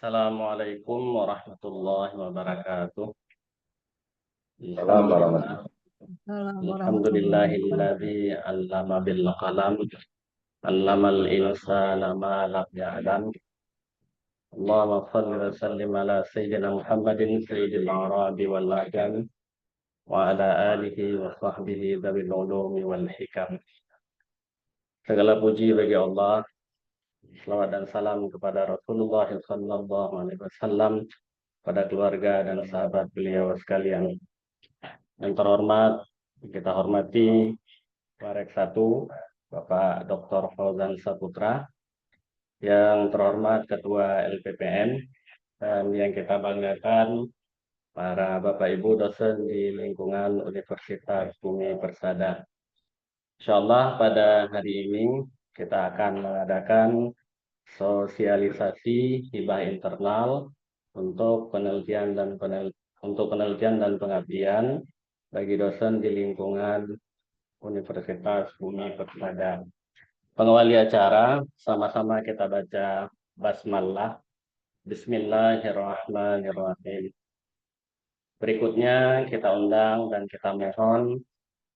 Assalamualaikum warahmatullahi wabarakatuh. Salam Alhamdulillah. warahmatullahi Assalamualaikum warahmatullahi wabarakatuh. Alhamdulillahilladzi 'allama bil qalam, 'allamal insana ma lam ya'lam. Allahumma shalli wa sallim ala sayyidina Muhammadin sayyidil a'rabi wal ajam wa ala alihi wa sahbihi dzawil ulumi wal hikam. Segala puji bagi Allah, selawat dan salam kepada Rasulullah sallallahu alaihi wasallam, pada keluarga dan sahabat beliau sekalian. Yang terhormat, kita hormati Warek 1, Bapak Dr. Fauzan Saputra, yang terhormat Ketua LPPN, dan yang kita banggakan para Bapak Ibu dosen di lingkungan Universitas Bumi Persada. Insyaallah pada hari ini kita akan mengadakan sosialisasi hibah internal untuk penelitian dan pengabdian bagi dosen di lingkungan Universitas Bumi Persada. Pengawali acara, sama-sama kita baca basmalah. Bismillahirrahmanirrahim. Berikutnya kita undang dan kita mohon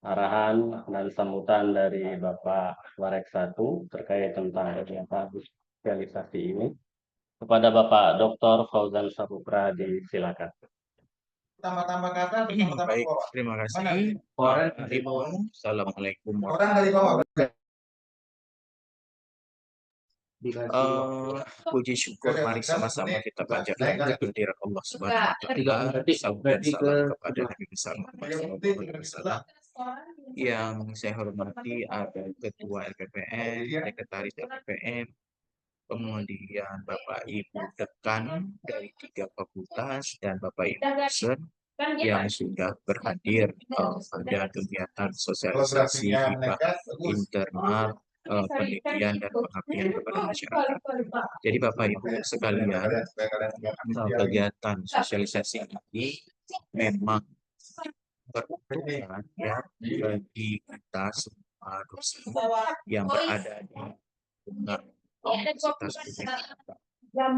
arahan dan sambutan dari Bapak Warek 1 terkait tentang kegiatan sosialisasi ini. Kepada Bapak Dr. Fauzan Saputra, disilakan. Tambah-tambah kata, Baik, terima kasih. Assalamualaikum orang dari bawah. Puji syukur, mari sama-sama kita panjatkan kehadirat Allah Subhanahu wa Ta'ala. Salam dan salam kepada Nabi besar Muhammad SAW. Yang saya hormati ada Ketua LPPN, Sekretaris LPPN, kemudian Bapak Ibu Dekan dari 3 fakultas, dan Bapak Ibu dosen yang sudah berhadir pada kegiatan sosialisasi hibah internal penelitian dan pengabdian kepada masyarakat. Jadi Bapak Ibu sekalian, kegiatan sosialisasi ini memang beruntungan ya bagi kita semua dosen yang berada di lingkungan Universitas Bumi,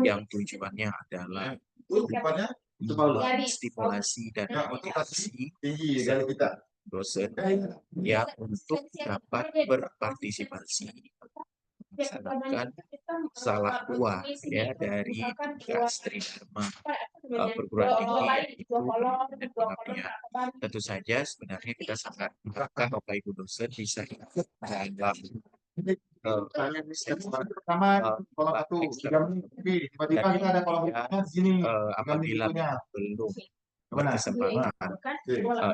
yang tujuannya adalah stimulasi dan motivasi dosen ya untuk dapat berpartisipasi melaksanakan salah dua ya dari tugas tridharma perguruan tinggi, yaitu pendidikan dan pengabdian. Tentu saja sebenarnya kita sangat mengharapkan Bapak Ibu dosen bisa ikut dalam Pertama, kalau satu 3 menit, tiba-tiba kita ada kalau di sini. Apabila belum berkesempatan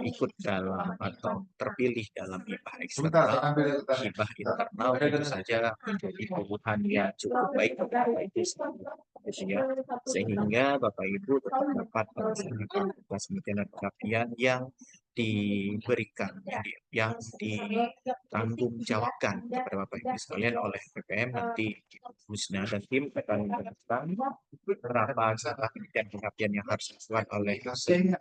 ikut dalam atau terpilih dalam hibah eksternal, hibah internal tentu saja menjadi pilihan yang cukup baik sehingga Bapak Ibu tetap dapat melaksanakan tugas penelitian dan pengabdian yang diberikan, yang ditanggung jawabkan kepada Bapak Ibu sekalian oleh PPM nanti Husna dan tim akan menjelaskan berapa jumlah penelitian pengabdian yang harus dilakukan oleh dosen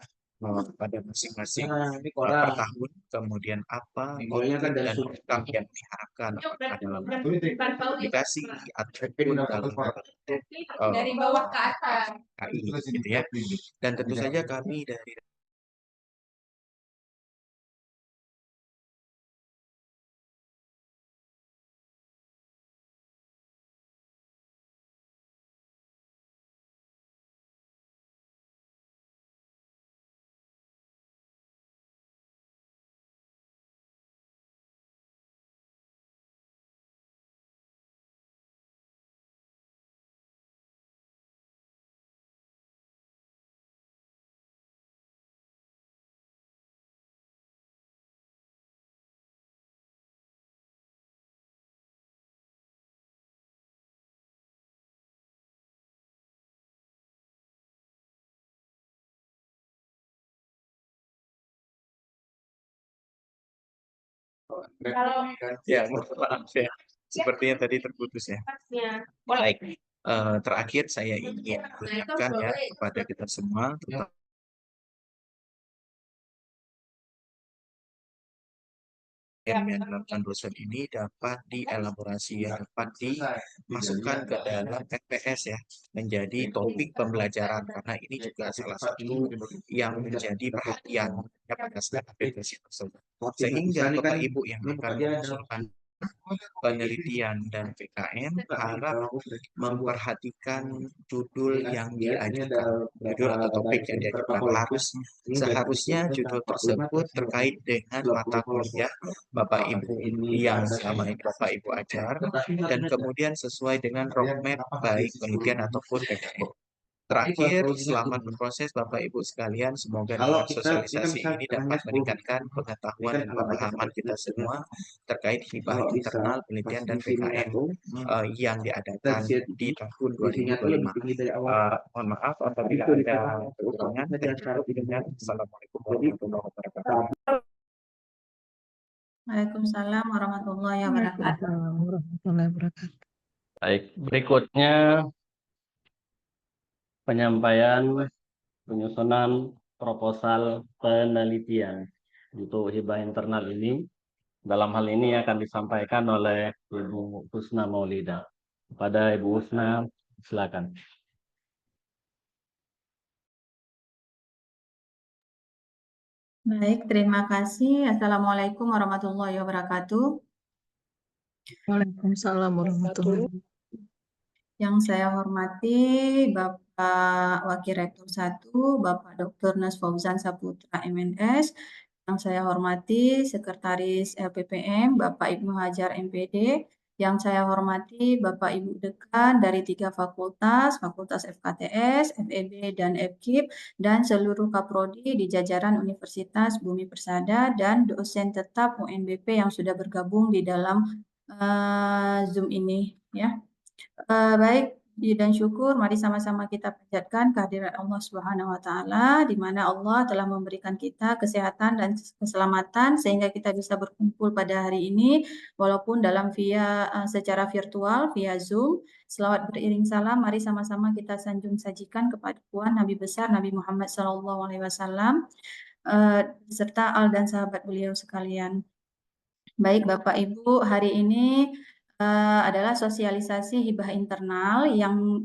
pada masing-masing per tahun, kemudian apa dan program yang diharapkan apakah dalam aplikasi ataupun dalam bentuk Dari bawah ke atas. KI gitu ya. Dan tentu saja kami dari ya, maaf ya, sepertinya tadi terputus ya. Baik, terakhir saya ingin mengingatkan ya kepada kita semua, terutama yang dilakukan dosen ini dapat dielaborasi, dapat dimasukkan ke dalam FPS ya, menjadi topik pembelajaran, karena ini juga salah satu yang menjadi perhatian pada saat aplikasi tersebut. Sehingga Bapak Ibu yang akan mengusulkan penelitian dan PKM harap memperhatikan judul yang diajukan, judul atau topik yang diajukan. Seharusnya judul tersebut terkait dengan mata kuliah Bapak Ibu yang selama ini Bapak Ibu ajar, dan kemudian sesuai dengan roadmap baik penelitian ataupun PKM. Terakhir, selamat berproses Bapak Ibu sekalian. Semoga dengan sosialisasi ini dapat meningkatkan pengetahuan dan pemahaman kita semua terkait hibah internal penelitian dan PKM yang diadakan di tahun 2025. Mohon maaf apabila ada kekurangan. Assalamualaikum warahmatullahi wabarakatuh. Waalaikumsalam warahmatullahi wabarakatuh. Warahmatullahi wabarakatuh. Baik, berikutnya penyampaian penyusunan proposal penelitian untuk hibah internal ini. Dalam hal ini akan disampaikan oleh Ibu Husna Maulida. Kepada Ibu Husna, silakan. Baik, terima kasih. Assalamualaikum warahmatullahi wabarakatuh. Waalaikumsalam warahmatullahi wabarakatuh. Yang saya hormati Bapak Wakil Rektor 1, Bapak Dr. Nas Fauzan Saputra MNS. Yang saya hormati Sekretaris LPPM, Bapak Ibnu Hajar MPD. Yang saya hormati Bapak Ibu Dekan dari 3 fakultas, Fakultas FKTS, FEB, dan FKIP, dan seluruh kaprodi di jajaran Universitas Bumi Persada, dan dosen tetap UNBP yang sudah bergabung di dalam Zoom ini. Ya. Baik, puji dan syukur, mari sama-sama kita panjatkan kehadirat Allah Subhanahu wa Ta'ala, di mana Allah telah memberikan kita kesehatan dan keselamatan sehingga kita bisa berkumpul pada hari ini, walaupun secara virtual via Zoom. Selawat beriring salam, mari sama-sama kita sanjung sajikan kepada Puan Nabi besar Nabi Muhammad SAW, serta al dan sahabat beliau sekalian. Baik Bapak Ibu, hari ini adalah sosialisasi hibah internal yang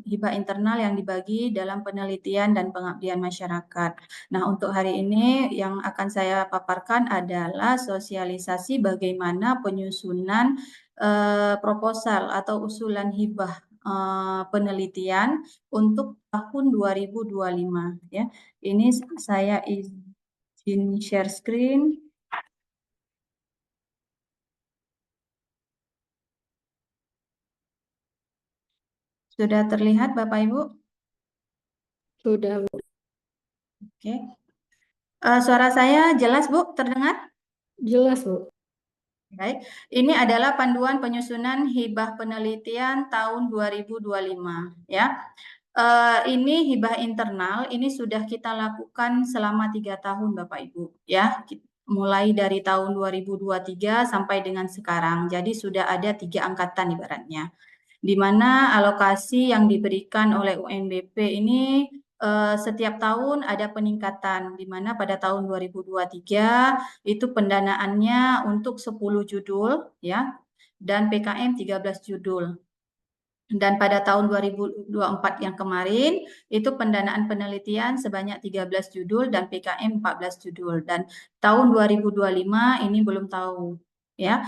dibagi dalam penelitian dan pengabdian masyarakat. Nah, untuk hari ini yang akan saya paparkan adalah sosialisasi bagaimana penyusunan proposal atau usulan hibah penelitian untuk tahun 2025 ya. Ini saya izin share screen. Sudah terlihat Bapak Ibu? Sudah, Bu. Oke. Suara saya jelas Bu, terdengar? Jelas, Bu. Baik, ini adalah panduan penyusunan hibah penelitian tahun 2025 ya. Ini hibah internal, ini sudah kita lakukan selama 3 tahun Bapak Ibu ya. Mulai dari tahun 2023 sampai dengan sekarang. Jadi sudah ada 3 angkatan ibaratnya. Di mana alokasi yang diberikan oleh UNBP ini setiap tahun ada peningkatan, di mana pada tahun 2023 itu pendanaannya untuk 10 judul ya, dan PKM 13 judul. Dan pada tahun 2024 yang kemarin itu pendanaan penelitian sebanyak 13 judul dan PKM 14 judul, dan tahun 2025 ini belum tahu ya.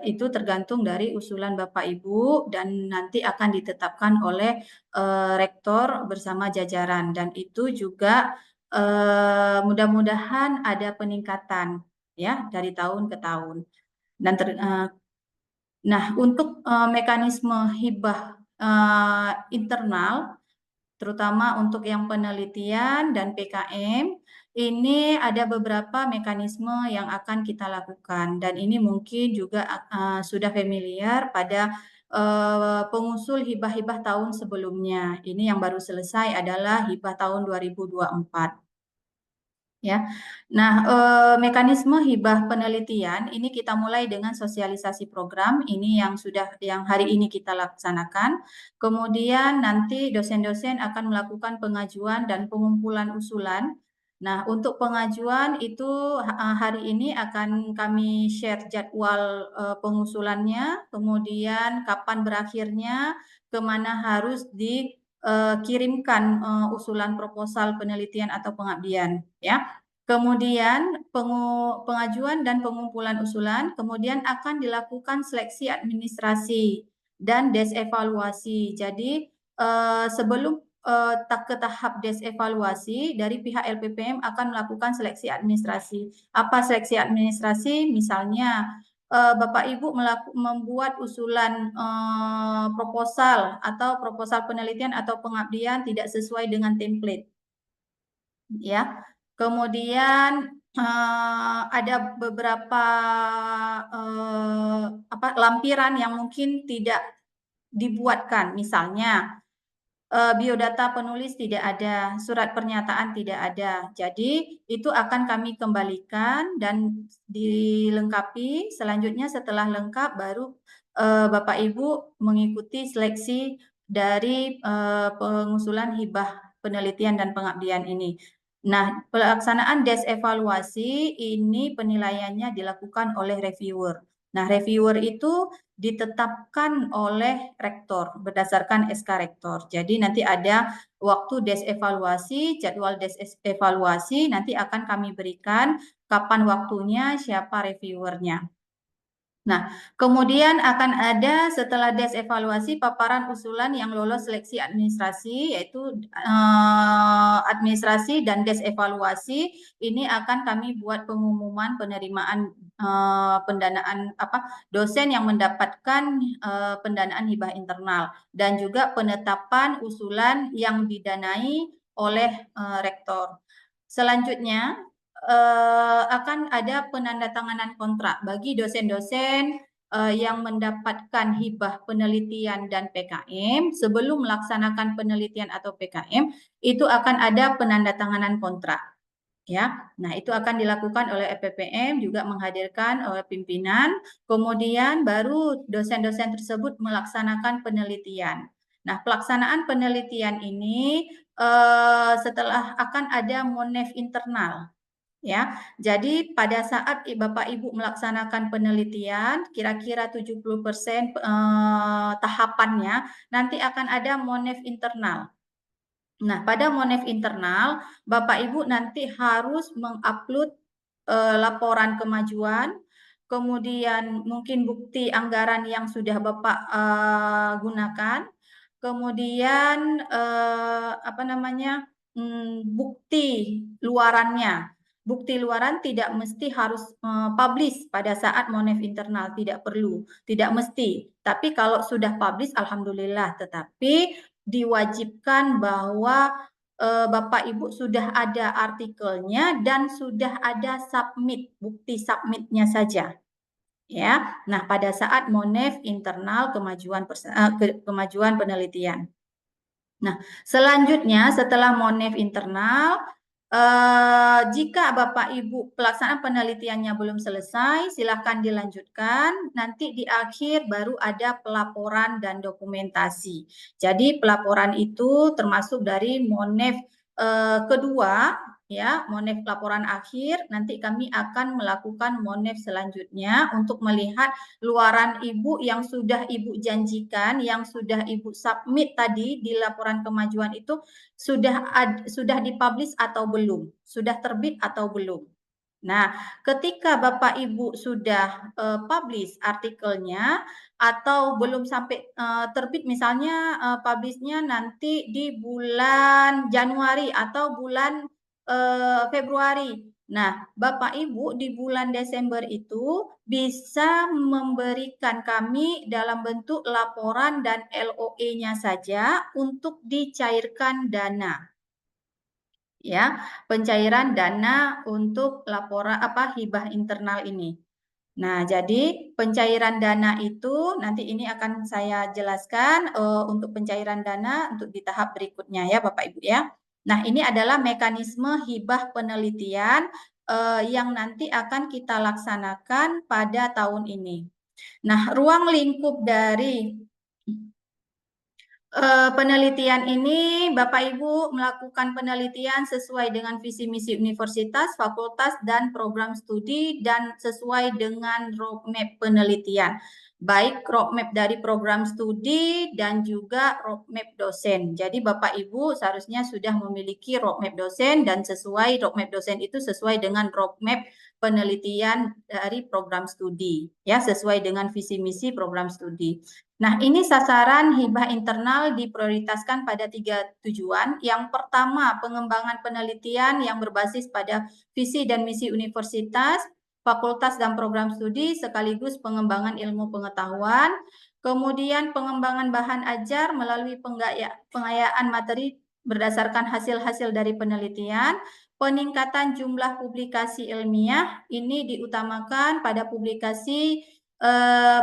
Itu tergantung dari usulan Bapak Ibu dan nanti akan ditetapkan oleh rektor bersama jajaran, dan itu juga mudah-mudahan ada peningkatan ya dari tahun ke tahun. Dan nah, untuk mekanisme hibah internal, terutama untuk yang penelitian dan PKM, ini ada beberapa mekanisme yang akan kita lakukan, dan ini mungkin juga sudah familiar pada pengusul hibah-hibah tahun sebelumnya. Ini yang baru selesai adalah hibah tahun 2024. Ya. Nah, mekanisme hibah penelitian ini kita mulai dengan sosialisasi program ini yang hari ini kita laksanakan. Kemudian nanti dosen-dosen akan melakukan pengajuan dan pengumpulan usulan Nah, untuk pengajuan itu hari ini akan kami share jadwal pengusulannya, kemudian kapan berakhirnya, kemana harus dikirimkan usulan proposal penelitian atau pengabdian, ya. Kemudian pengajuan dan pengumpulan usulan, kemudian akan dilakukan seleksi administrasi dan desevaluasi. Jadi sebelum ke tahap desevaluasi, dari pihak LPPM akan melakukan seleksi administrasi. Apa seleksi administrasi? Misalnya Bapak Ibu membuat usulan proposal atau proposal penelitian atau pengabdian tidak sesuai dengan template, ya. Kemudian ada beberapa lampiran yang mungkin tidak dibuatkan, misalnya biodata penulis tidak ada, surat pernyataan tidak ada. Jadi itu akan kami kembalikan dan dilengkapi. Selanjutnya setelah lengkap baru Bapak Ibu mengikuti seleksi dari pengusulan hibah penelitian dan pengabdian ini. Nah, pelaksanaan desevaluasi ini penilaiannya dilakukan oleh reviewer. Nah, reviewer itu ditetapkan oleh rektor berdasarkan SK rektor. Jadi nanti ada waktu desevaluasi, jadwal desevaluasi nanti akan kami berikan kapan waktunya, siapa reviewernya. Nah, kemudian akan ada setelah desevaluasi paparan usulan yang lolos seleksi administrasi, yaitu administrasi dan desevaluasi. Ini akan kami buat pengumuman penerimaan pendanaan dosen yang mendapatkan pendanaan hibah internal dan juga penetapan usulan yang didanai oleh rektor. Selanjutnya akan ada penandatanganan kontrak bagi dosen-dosen yang mendapatkan hibah penelitian dan PKM. Sebelum melaksanakan penelitian atau PKM, itu akan ada penandatanganan kontrak. Ya, nah itu akan dilakukan oleh LPPM, juga menghadirkan oleh pimpinan, kemudian baru dosen-dosen tersebut melaksanakan penelitian. Nah, pelaksanaan penelitian ini setelah akan ada monef internal. Ya, jadi pada saat Bapak Ibu melaksanakan penelitian, kira-kira 70% tahapannya nanti akan ada monef internal. Nah, pada monef internal, Bapak Ibu nanti harus mengupload laporan kemajuan, kemudian mungkin bukti anggaran yang sudah Bapak gunakan, kemudian bukti luarannya. Bukti luaran tidak mesti harus publish pada saat monef internal, tidak perlu, tidak mesti. Tapi kalau sudah publish, alhamdulillah. Tetapi diwajibkan bahwa Bapak Ibu sudah ada artikelnya dan sudah ada submit, bukti submitnya saja. Ya, nah pada saat monef internal kemajuan penelitian. Nah, selanjutnya setelah monef internal, jika Bapak Ibu pelaksanaan penelitiannya belum selesai, silahkan dilanjutkan. Nanti di akhir baru ada pelaporan dan dokumentasi. Jadi pelaporan itu termasuk dari monef kedua, ya, monef laporan akhir. Nanti kami akan melakukan monef selanjutnya untuk melihat luaran Ibu yang sudah Ibu janjikan, yang sudah Ibu submit tadi di laporan kemajuan itu sudah dipublish atau belum, sudah terbit atau belum. Nah, ketika Bapak Ibu sudah publish artikelnya atau belum sampai terbit, misalnya publishnya nanti di bulan Januari atau bulan Februari. Nah, Bapak Ibu di bulan Desember itu bisa memberikan kami dalam bentuk laporan dan LOE-nya saja untuk dicairkan dana. Ya, pencairan dana untuk laporan hibah internal ini. Nah, jadi pencairan dana itu nanti ini akan saya jelaskan untuk pencairan dana untuk di tahap berikutnya ya Bapak Ibu ya. Nah, ini adalah mekanisme hibah penelitian yang nanti akan kita laksanakan pada tahun ini. Nah, ruang lingkup dari Penelitian ini Bapak Ibu melakukan penelitian sesuai dengan visi misi universitas, fakultas, dan program studi dan sesuai dengan roadmap penelitian. Baik roadmap dari program studi dan juga roadmap dosen. Jadi Bapak Ibu seharusnya sudah memiliki roadmap dosen dan sesuai roadmap dosen itu sesuai dengan roadmap penelitian dari program studi. Ya, sesuai dengan visi misi program studi. Nah, ini sasaran hibah internal diprioritaskan pada 3 tujuan. Yang pertama, pengembangan penelitian yang berbasis pada visi dan misi universitas, fakultas dan program studi, sekaligus pengembangan ilmu pengetahuan. Kemudian pengembangan bahan ajar melalui pengayaan materi berdasarkan hasil-hasil dari penelitian. Peningkatan jumlah publikasi ilmiah, ini diutamakan pada publikasi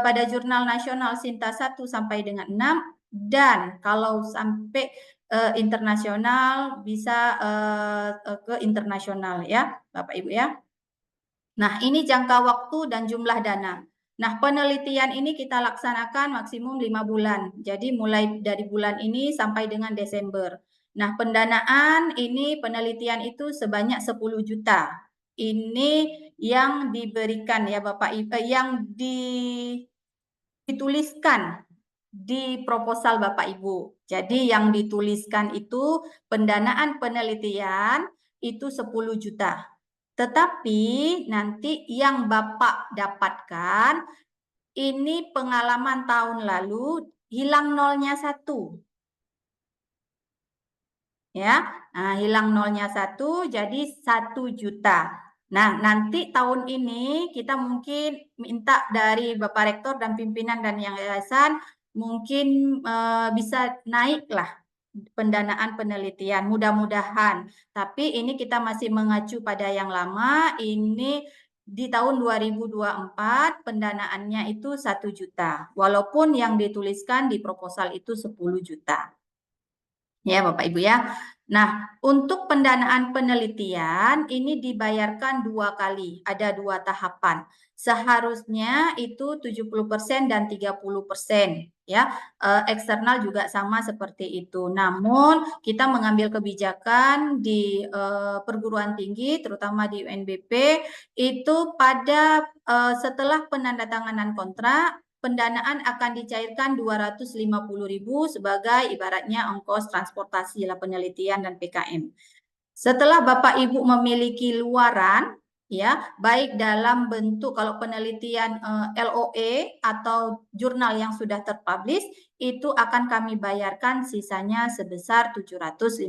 pada jurnal nasional Sinta 1 sampai dengan 6, dan kalau sampai internasional bisa ke internasional ya Bapak Ibu ya. Nah, ini jangka waktu dan jumlah dana. Nah, penelitian ini kita laksanakan maksimum 5 bulan. Jadi mulai dari bulan ini sampai dengan Desember. Nah, pendanaan ini penelitian itu sebanyak 10 juta. Ini yang diberikan ya Bapak Ibu, yang dituliskan di proposal Bapak Ibu. Jadi yang dituliskan itu pendanaan penelitian itu 10 juta. Tetapi nanti yang Bapak dapatkan ini pengalaman tahun lalu hilang nolnya 1. Ya, nah, hilang nolnya 1 jadi 1 juta. Nah, nanti tahun ini kita mungkin minta dari Bapak Rektor dan pimpinan dan yang yayasan mungkin bisa naiklah pendanaan penelitian, mudah-mudahan. Tapi ini kita masih mengacu pada yang lama, ini di tahun 2024 pendanaannya itu 1 juta. Walaupun yang dituliskan di proposal itu 10 juta. Ya Bapak Ibu ya. Nah, untuk pendanaan penelitian ini dibayarkan 2 kali, ada 2 tahapan. Seharusnya itu 70% dan 30% ya. Eksternal juga sama seperti itu. Namun kita mengambil kebijakan di perguruan tinggi terutama di UNBP itu pada setelah penandatanganan kontrak pendanaan akan dicairkan 250.000 sebagai ibaratnya ongkos transportasi lah penelitian dan PKM. Setelah Bapak Ibu memiliki luaran ya, baik dalam bentuk kalau penelitian LOE atau jurnal yang sudah terpublish itu akan kami bayarkan sisanya sebesar 750.000.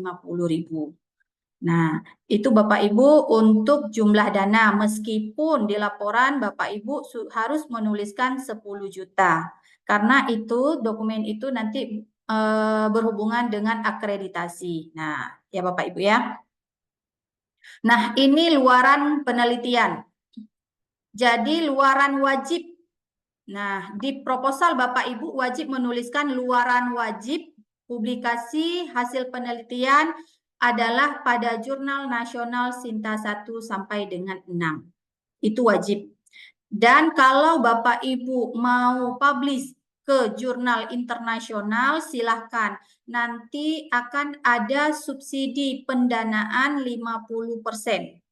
Nah, itu Bapak Ibu untuk jumlah dana, meskipun di laporan Bapak Ibu harus menuliskan 10 juta. Karena itu dokumen itu nanti berhubungan dengan akreditasi. Nah, ya Bapak Ibu ya. Nah, ini luaran penelitian. Jadi luaran wajib. Nah, di proposal Bapak Ibu wajib menuliskan luaran wajib publikasi hasil penelitian adalah pada jurnal nasional Sinta 1 sampai dengan 6. Itu wajib. Dan kalau Bapak Ibu mau publish ke jurnal internasional, silahkan. Nanti akan ada subsidi pendanaan 50%.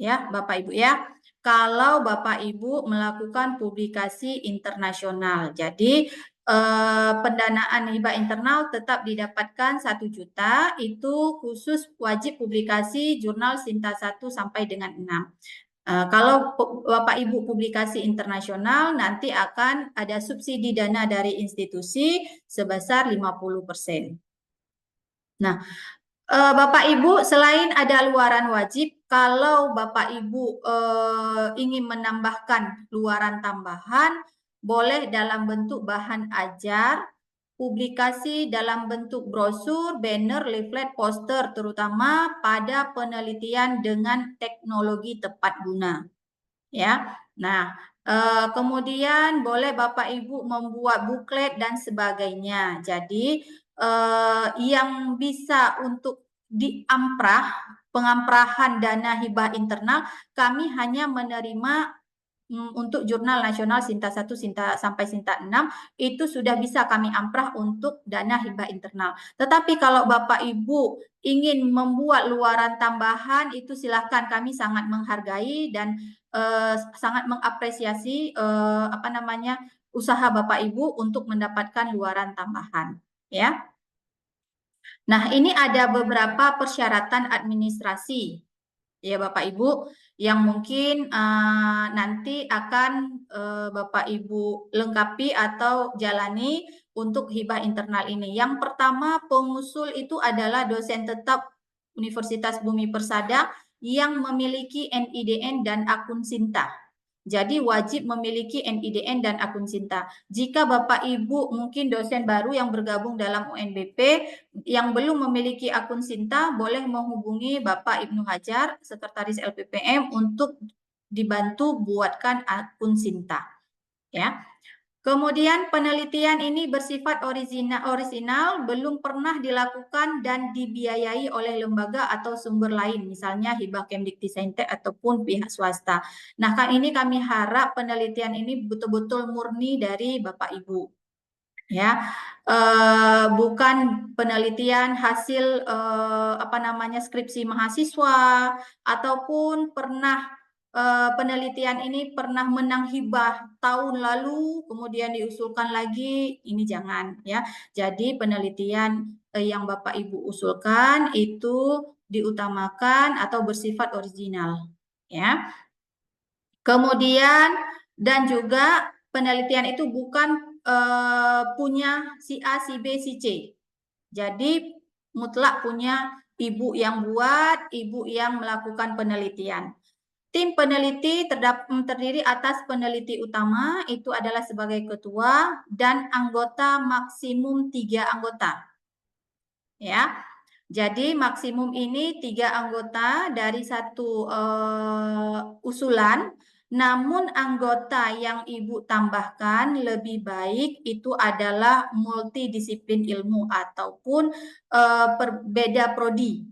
Ya, Bapak Ibu ya. Kalau Bapak Ibu melakukan publikasi internasional. Jadi pendanaan hibah internal tetap didapatkan 1 juta, itu khusus wajib publikasi jurnal Sinta 1 sampai dengan 6. Kalau Bapak Ibu publikasi internasional nanti akan ada subsidi dana dari institusi sebesar 50%. Nah, Bapak Ibu selain ada luaran wajib, kalau Bapak Ibu ingin menambahkan luaran tambahan, boleh dalam bentuk bahan ajar, publikasi dalam bentuk brosur, banner, leaflet, poster, terutama pada penelitian dengan teknologi tepat guna. Ya, nah kemudian boleh Bapak Ibu membuat buklet dan sebagainya. Jadi yang bisa untuk diamprah, pengamprahan dana hibah internal, kami hanya menerima untuk jurnal nasional Sinta 1 sampai Sinta 6 itu sudah bisa kami amprah untuk dana hibah internal. Tetapi kalau Bapak Ibu ingin membuat luaran tambahan itu silahkan, kami sangat menghargai dan sangat mengapresiasi usaha Bapak Ibu untuk mendapatkan luaran tambahan, ya. Nah, ini ada beberapa persyaratan administrasi, ya Bapak Ibu, yang mungkin nanti akan Bapak Ibu lengkapi atau jalani untuk hibah internal ini. Yang pertama, pengusul itu adalah dosen tetap Universitas Bumi Persada yang memiliki NIDN dan akun Sinta. Jadi wajib memiliki NIDN dan akun Sinta. Jika Bapak Ibu mungkin dosen baru yang bergabung dalam UNBP yang belum memiliki akun Sinta, boleh menghubungi Bapak Ibnu Hajar, Sekretaris LPPM, untuk dibantu buatkan akun Sinta. Ya. Kemudian penelitian ini bersifat orisinal, belum pernah dilakukan dan dibiayai oleh lembaga atau sumber lain, misalnya hibah Kemdikti-Saintek ataupun pihak swasta. Nah, ini kami harap penelitian ini betul-betul murni dari Bapak Ibu. Ya, bukan penelitian hasil skripsi mahasiswa ataupun pernah penelitian ini pernah menang hibah tahun lalu kemudian diusulkan lagi, ini jangan, ya. Jadi penelitian yang Bapak Ibu usulkan itu diutamakan atau bersifat original, ya. Kemudian dan juga penelitian itu bukan punya si A, si B, si C. Jadi mutlak punya ibu yang buat, ibu yang melakukan penelitian. Tim peneliti terdiri atas peneliti utama, itu adalah sebagai ketua, dan anggota maksimum 3 anggota. Ya, jadi maksimum ini 3 anggota dari satu usulan. Namun anggota yang Ibu tambahkan lebih baik itu adalah multidisiplin ilmu ataupun beda prodi.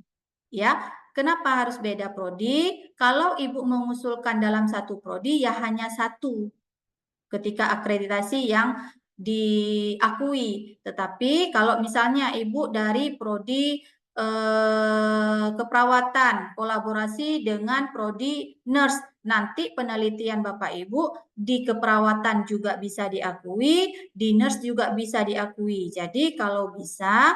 Ya, kenapa harus beda prodi? Kalau Ibu mengusulkan dalam satu prodi ya hanya satu ketika akreditasi yang diakui. Tetapi kalau misalnya Ibu dari prodi keperawatan kolaborasi dengan prodi nurse, nanti penelitian Bapak Ibu di keperawatan juga bisa diakui, di nurse juga bisa diakui. Jadi kalau bisa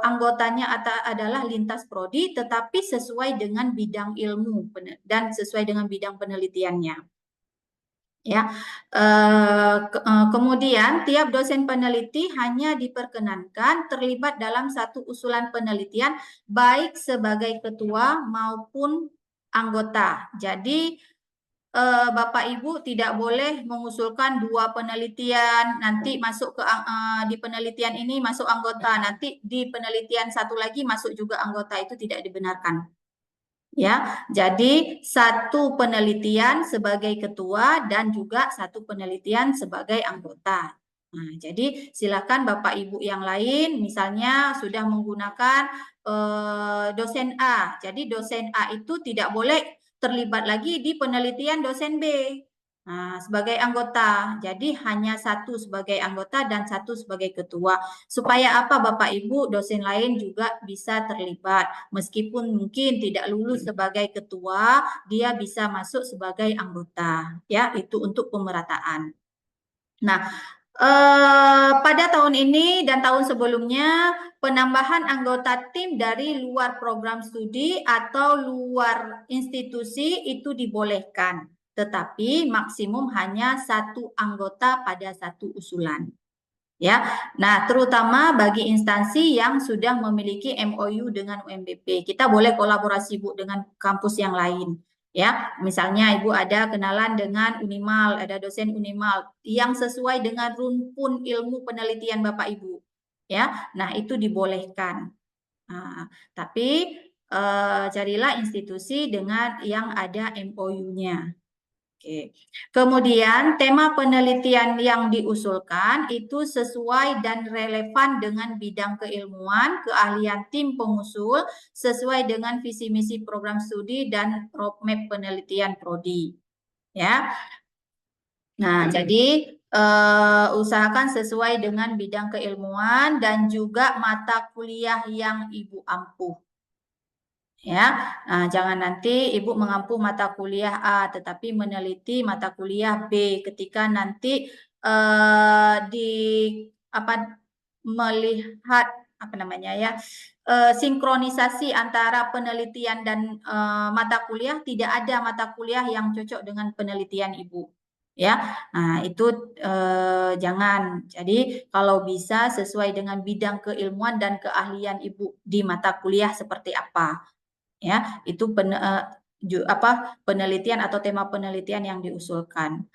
anggotanya adalah lintas prodi tetapi sesuai dengan bidang ilmu dan sesuai dengan bidang penelitiannya. Ya, kemudian tiap dosen peneliti hanya diperkenankan terlibat dalam satu usulan penelitian baik sebagai ketua maupun anggota. Jadi Bapak Ibu tidak boleh mengusulkan 2 penelitian, nanti masuk ke di penelitian ini masuk anggota, nanti di penelitian satu lagi masuk juga anggota, itu tidak dibenarkan. Ya, jadi satu penelitian sebagai ketua dan juga satu penelitian sebagai anggota. Nah, jadi silakan Bapak Ibu yang lain misalnya sudah menggunakan dosen A. Jadi dosen A itu tidak boleh terlibat lagi di penelitian dosen B. Nah, sebagai anggota. Jadi hanya satu sebagai anggota dan satu sebagai ketua. Supaya apa Bapak Ibu, dosen lain juga bisa terlibat. Meskipun mungkin tidak lulus sebagai ketua, dia bisa masuk sebagai anggota. Ya, itu untuk pemerataan. Nah, pada tahun ini dan tahun sebelumnya, penambahan anggota tim dari luar program studi atau luar institusi itu dibolehkan. Tetapi maksimum hanya 1 anggota pada satu usulan. Ya, nah terutama bagi instansi yang sudah memiliki MOU dengan UNBP, kita boleh kolaborasi Bu dengan kampus yang lain. Ya, misalnya Ibu ada kenalan dengan Unimal, ada dosen Unimal yang sesuai dengan rumpun ilmu penelitian Bapak Ibu. Ya, nah itu dibolehkan. Nah, tapi carilah institusi dengan yang ada MOU-nya. Oke. Kemudian tema penelitian yang diusulkan itu sesuai dan relevan dengan bidang keilmuan, keahlian tim pengusul, sesuai dengan visi misi program studi dan roadmap penelitian prodi. ya. Nah, jadi usahakan sesuai dengan bidang keilmuan dan juga mata kuliah yang Ibu ampuh. Ya, nah, jangan nanti Ibu mengampu mata kuliah A tetapi meneliti mata kuliah B ketika nanti melihat apa namanya ya sinkronisasi antara penelitian dan mata kuliah, tidak ada mata kuliah yang cocok dengan penelitian Ibu. Ya, nah itu jangan. Jadi kalau bisa sesuai dengan bidang keilmuan dan keahlian Ibu di mata kuliah seperti apa. Ya, itu penelitian atau tema penelitian yang diusulkan.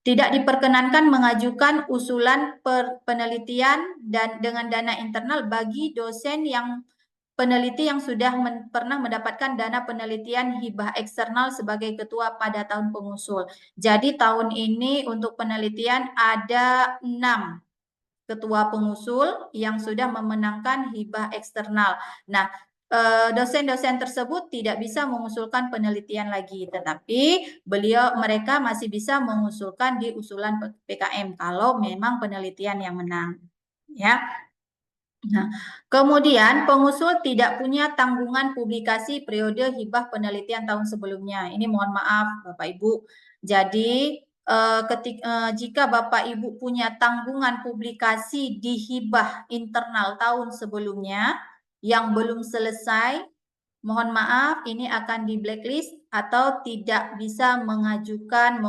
Tidak diperkenankan mengajukan usulan penelitian dan dengan dana internal bagi dosen yang peneliti yang sudah pernah mendapatkan dana penelitian hibah eksternal sebagai ketua pada tahun pengusul. Jadi tahun ini untuk penelitian ada 6 ketua pengusul yang sudah memenangkan hibah eksternal. Nah, dosen-dosen tersebut tidak bisa mengusulkan penelitian lagi, tetapi mereka masih bisa mengusulkan di usulan PKM kalau memang penelitian yang menang. Ya. Nah, kemudian pengusul tidak punya tanggungan publikasi periode hibah penelitian tahun sebelumnya. Ini mohon maaf Bapak Ibu. Jadi jika Bapak Ibu punya tanggungan publikasi di hibah internal tahun sebelumnya yang belum selesai, mohon maaf ini akan di blacklist atau tidak bisa mengusulkan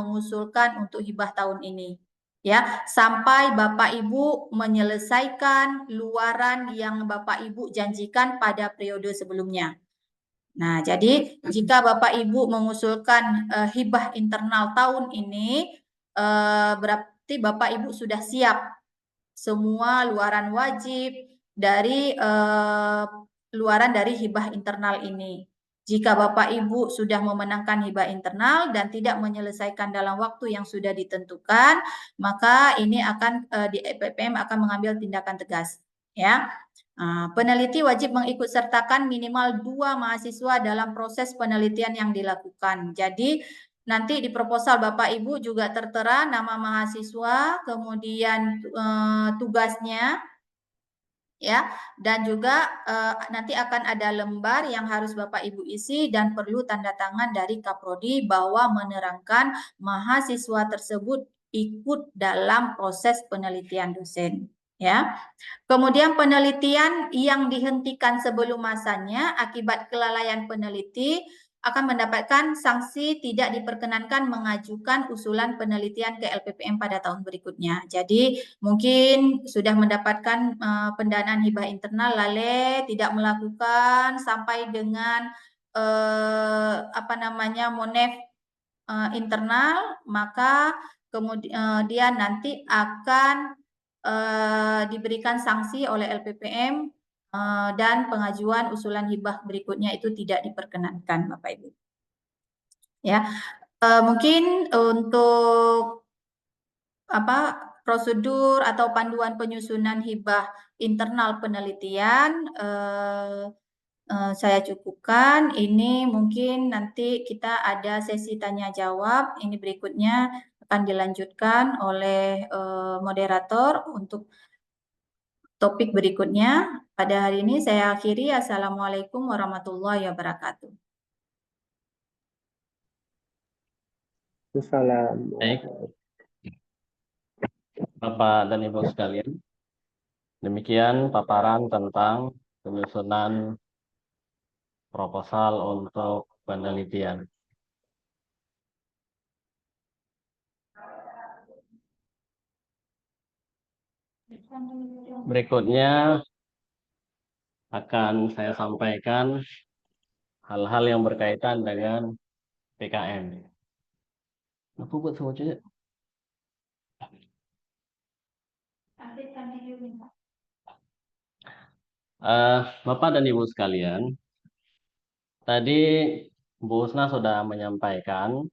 untuk hibah tahun ini. Ya, sampai Bapak Ibu menyelesaikan luaran yang Bapak Ibu janjikan pada periode sebelumnya. Nah, jadi jika Bapak Ibu mengusulkan hibah internal tahun ini, berarti Bapak Ibu sudah siap semua luaran wajib dari luaran dari hibah internal ini. Jika Bapak Ibu sudah memenangkan hibah internal dan tidak menyelesaikan dalam waktu yang sudah ditentukan, maka ini akan di EPPM akan mengambil tindakan tegas. Ya, peneliti wajib mengikut sertakan minimal 2 mahasiswa dalam proses penelitian yang dilakukan. Jadi nanti di proposal Bapak Ibu juga tertera nama mahasiswa, kemudian tugasnya, ya, dan juga nanti akan ada lembar yang harus Bapak Ibu isi dan perlu tanda tangan dari Kaprodi bahwa menerangkan mahasiswa tersebut ikut dalam proses penelitian dosen. Ya, kemudian penelitian yang dihentikan sebelum masanya akibat kelalaian peneliti akan mendapatkan sanksi tidak diperkenankan mengajukan usulan penelitian ke LPPM pada tahun berikutnya. Jadi mungkin sudah mendapatkan pendanaan hibah internal, tidak melakukan sampai dengan monef internal, maka kemudian nanti akan diberikan sanksi oleh LPPM dan pengajuan usulan hibah berikutnya itu tidak diperkenankan, Bapak Ibu. Ya, mungkin untuk prosedur atau panduan penyusunan hibah internal penelitian saya cukupkan. Ini mungkin nanti kita ada sesi tanya jawab. Ini berikutnya akan dilanjutkan oleh moderator untuk topik berikutnya. Pada hari ini saya akhiri. Assalamualaikum warahmatullahi wabarakatuh. Baik, Bapak dan Ibu sekalian, demikian paparan tentang penyusunan proposal untuk penelitian. Berikutnya akan saya sampaikan hal-hal yang berkaitan dengan PKM. Aku buat semuanya. Bapak dan Ibu sekalian, tadi Bu Husna sudah menyampaikan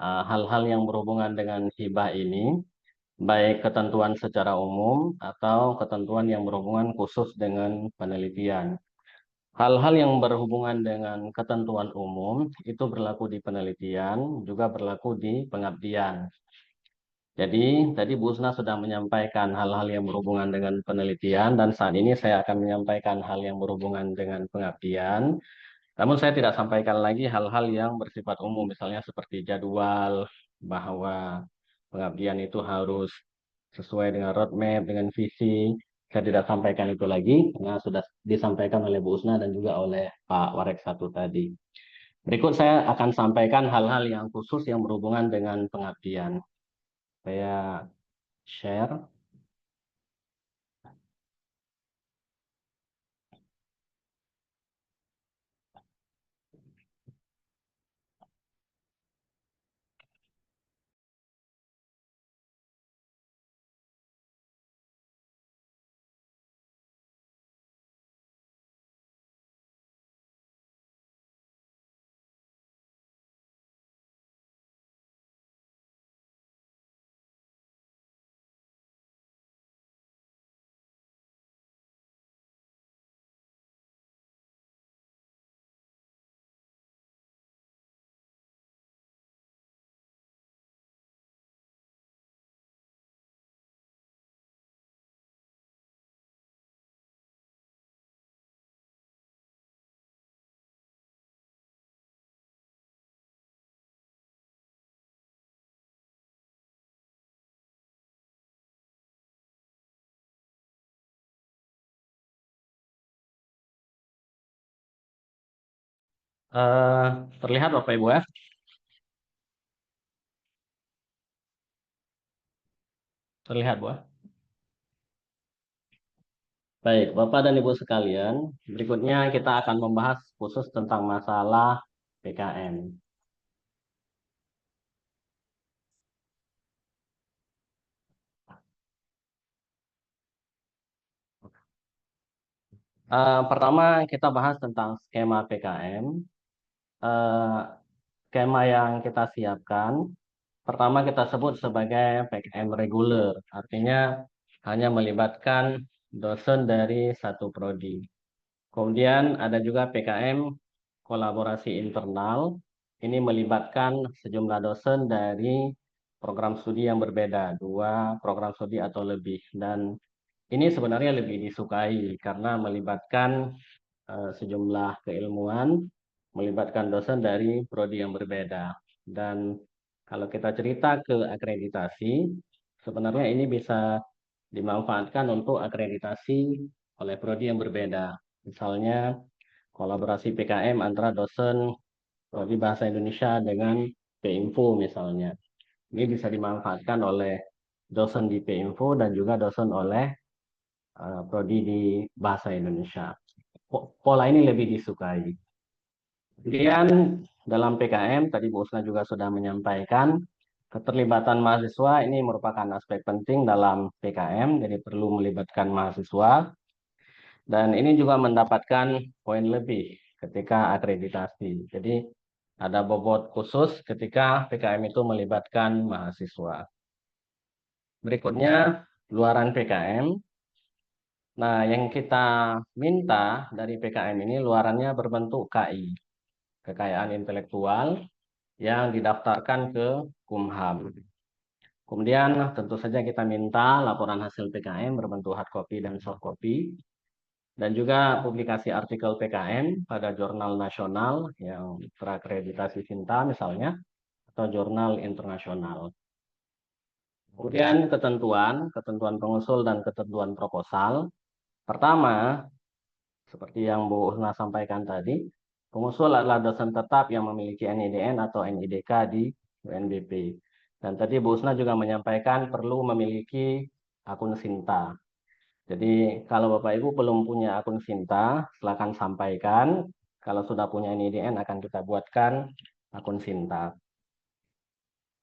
hal-hal yang berhubungan dengan hibah ini, baik ketentuan secara umum atau ketentuan yang berhubungan khusus dengan penelitian. Hal-hal yang berhubungan dengan ketentuan umum itu berlaku di penelitian, juga berlaku di pengabdian. Jadi, tadi Bu Usna sudah menyampaikan hal-hal yang berhubungan dengan penelitian, dan saat ini saya akan menyampaikan hal yang berhubungan dengan pengabdian. Namun saya tidak sampaikan lagi hal-hal yang bersifat umum, misalnya seperti jadwal, bahwa pengabdian itu harus sesuai dengan roadmap, dengan visi. Saya tidak sampaikan itu lagi, karena sudah disampaikan oleh Bu Usna dan juga oleh Pak Warek satu tadi. Berikut saya akan sampaikan hal-hal yang khusus yang berhubungan dengan pengabdian. Saya share. Eh, Terlihat Bapak Ibu ya? Terlihat Bu? Baik, Bapak dan Ibu sekalian, berikutnya kita akan membahas khusus tentang masalah PKM. Pertama kita bahas tentang skema PKM. Eh, Skema yang kita siapkan, pertama kita sebut sebagai PKM reguler, artinya hanya melibatkan dosen dari satu prodi. Kemudian ada juga PKM kolaborasi internal, ini melibatkan sejumlah dosen dari program studi yang berbeda, 2 program studi atau lebih. Dan ini sebenarnya lebih disukai karena melibatkan sejumlah keilmuan, melibatkan dosen dari prodi yang berbeda. Dan kalau kita cerita ke akreditasi, sebenarnya ini bisa dimanfaatkan untuk akreditasi oleh prodi yang berbeda. Misalnya kolaborasi PKM antara dosen prodi Bahasa Indonesia dengan Pinfo misalnya. Ini bisa dimanfaatkan oleh dosen di Pinfo dan juga dosen oleh prodi di Bahasa Indonesia. Pola ini lebih disukai. Kemudian dalam PKM, tadi Bu Usna juga sudah menyampaikan, keterlibatan mahasiswa ini merupakan aspek penting dalam PKM, jadi perlu melibatkan mahasiswa. Dan ini juga mendapatkan poin lebih ketika akreditasi. Jadi ada bobot khusus ketika PKM itu melibatkan mahasiswa. Berikutnya, luaran PKM. Nah, yang kita minta dari PKM ini luarannya berbentuk KI, kekayaan intelektual, yang didaftarkan ke Kumham. Kemudian tentu saja kita minta laporan hasil PKM berbentuk hard copy dan soft copy. Dan juga publikasi artikel PKM pada jurnal nasional yang terakreditasi Sinta misalnya, atau jurnal internasional. Kemudian ketentuan pengusul dan ketentuan proposal. Pertama, seperti yang Bu Usna sampaikan tadi, pengusul adalah dosen tetap yang memiliki NIDN atau NIDK di UNBP. Dan tadi Bu Usna juga menyampaikan perlu memiliki akun Sinta. Jadi kalau Bapak Ibu belum punya akun Sinta, silakan sampaikan. Kalau sudah punya NIDN akan kita buatkan akun Sinta.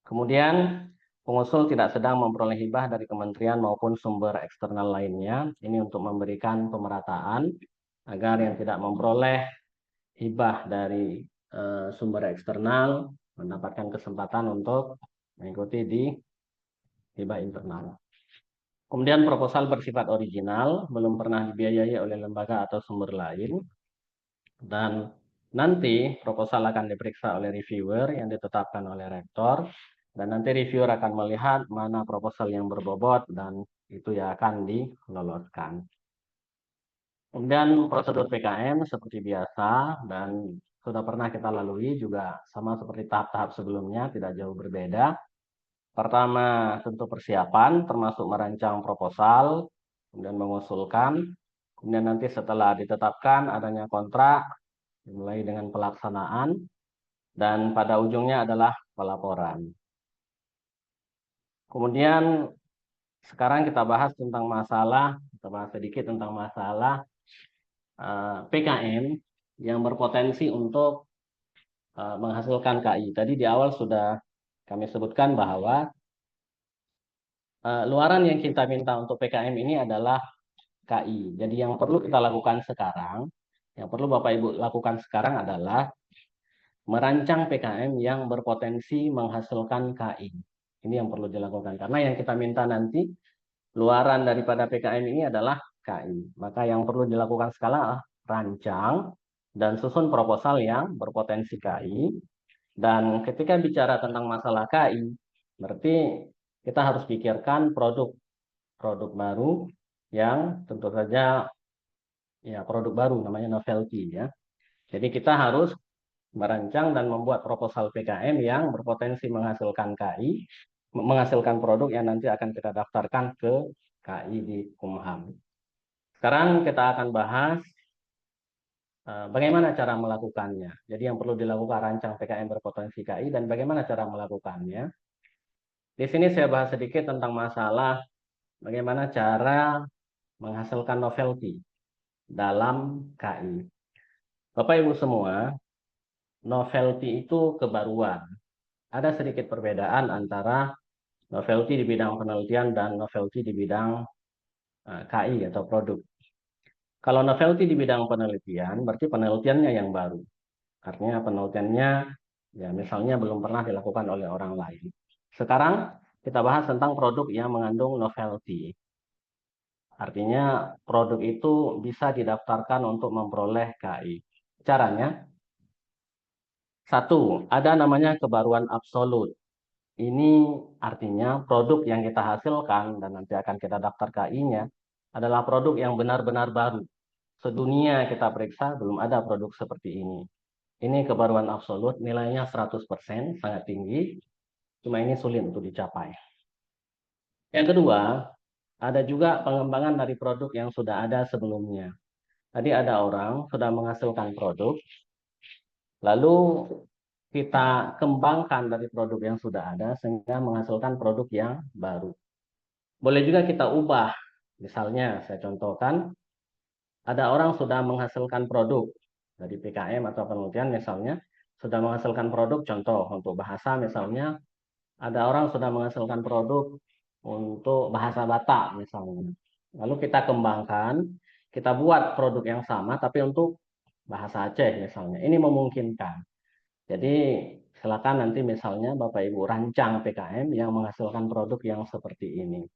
Kemudian pengusul tidak sedang memperoleh hibah dari kementerian maupun sumber eksternal lainnya. Ini untuk memberikan pemerataan agar yang tidak memperoleh hibah dari sumber eksternal mendapatkan kesempatan untuk mengikuti di hibah internal. Kemudian proposal bersifat original, belum pernah dibiayai oleh lembaga atau sumber lain. Dan nanti proposal akan diperiksa oleh reviewer yang ditetapkan oleh rektor, dan nanti reviewer akan melihat mana proposal yang berbobot dan itu yang akan diloloskan. Kemudian prosedur PKM seperti biasa dan sudah pernah kita lalui juga sama seperti tahap-tahap sebelumnya, tidak jauh berbeda. Pertama tentu persiapan termasuk merancang proposal, kemudian mengusulkan, kemudian nanti setelah ditetapkan adanya kontrak, dimulai dengan pelaksanaan, dan pada ujungnya adalah pelaporan. Kemudian sekarang kita bahas sedikit tentang masalah PKM yang berpotensi untuk menghasilkan KI. Tadi di awal sudah kami sebutkan bahwa luaran yang kita minta untuk PKM ini adalah KI. Jadi yang perlu kita lakukan sekarang, yang perlu Bapak Ibu lakukan sekarang adalah merancang PKM yang berpotensi menghasilkan KI. Ini yang perlu dilakukan. Karena yang kita minta nanti, luaran daripada PKM ini adalah KI. Maka yang perlu dilakukan sekarang adalah rancang dan susun proposal yang berpotensi KI. Dan ketika bicara tentang masalah KI, berarti kita harus pikirkan produk baru yang tentu saja ya produk baru namanya novelty ya. Jadi kita harus merancang dan membuat proposal PKM yang berpotensi menghasilkan KI, menghasilkan produk yang nanti akan kita daftarkan ke KI di Kumham. Sekarang kita akan bahas bagaimana cara melakukannya. Jadi yang perlu dilakukan rancang PKM berpotensi KI dan bagaimana cara melakukannya. Di sini saya bahas sedikit tentang masalah bagaimana cara menghasilkan novelty dalam KI. Bapak Ibu semua, novelty itu kebaruan. Ada sedikit perbedaan antara novelty di bidang penelitian dan novelty di bidang KI atau produk. Kalau novelty di bidang penelitian, berarti penelitiannya yang baru. Artinya penelitiannya ya misalnya belum pernah dilakukan oleh orang lain. Sekarang kita bahas tentang produk yang mengandung novelty. Artinya produk itu bisa didaftarkan untuk memperoleh KI. Caranya, satu, ada namanya kebaruan absolut. Ini artinya produk yang kita hasilkan dan nanti akan kita daftar KI-nya adalah produk yang benar-benar baru. Sedunia kita periksa belum ada produk seperti ini. Ini kebaruan absolut, nilainya 100%, sangat tinggi. Cuma ini sulit untuk dicapai. Yang kedua, ada juga pengembangan dari produk yang sudah ada sebelumnya. Tadi ada orang sudah menghasilkan produk, lalu kita kembangkan dari produk yang sudah ada sehingga menghasilkan produk yang baru. Boleh juga kita ubah. Misalnya, saya contohkan, ada orang sudah menghasilkan produk dari PKM atau penelitian misalnya, sudah menghasilkan produk, contoh untuk bahasa misalnya, ada orang sudah menghasilkan produk untuk bahasa Batak misalnya. Lalu kita kembangkan, kita buat produk yang sama tapi untuk bahasa Aceh misalnya. Ini memungkinkan. Jadi silakan nanti misalnya Bapak Ibu rancang PKM yang menghasilkan produk yang seperti ini.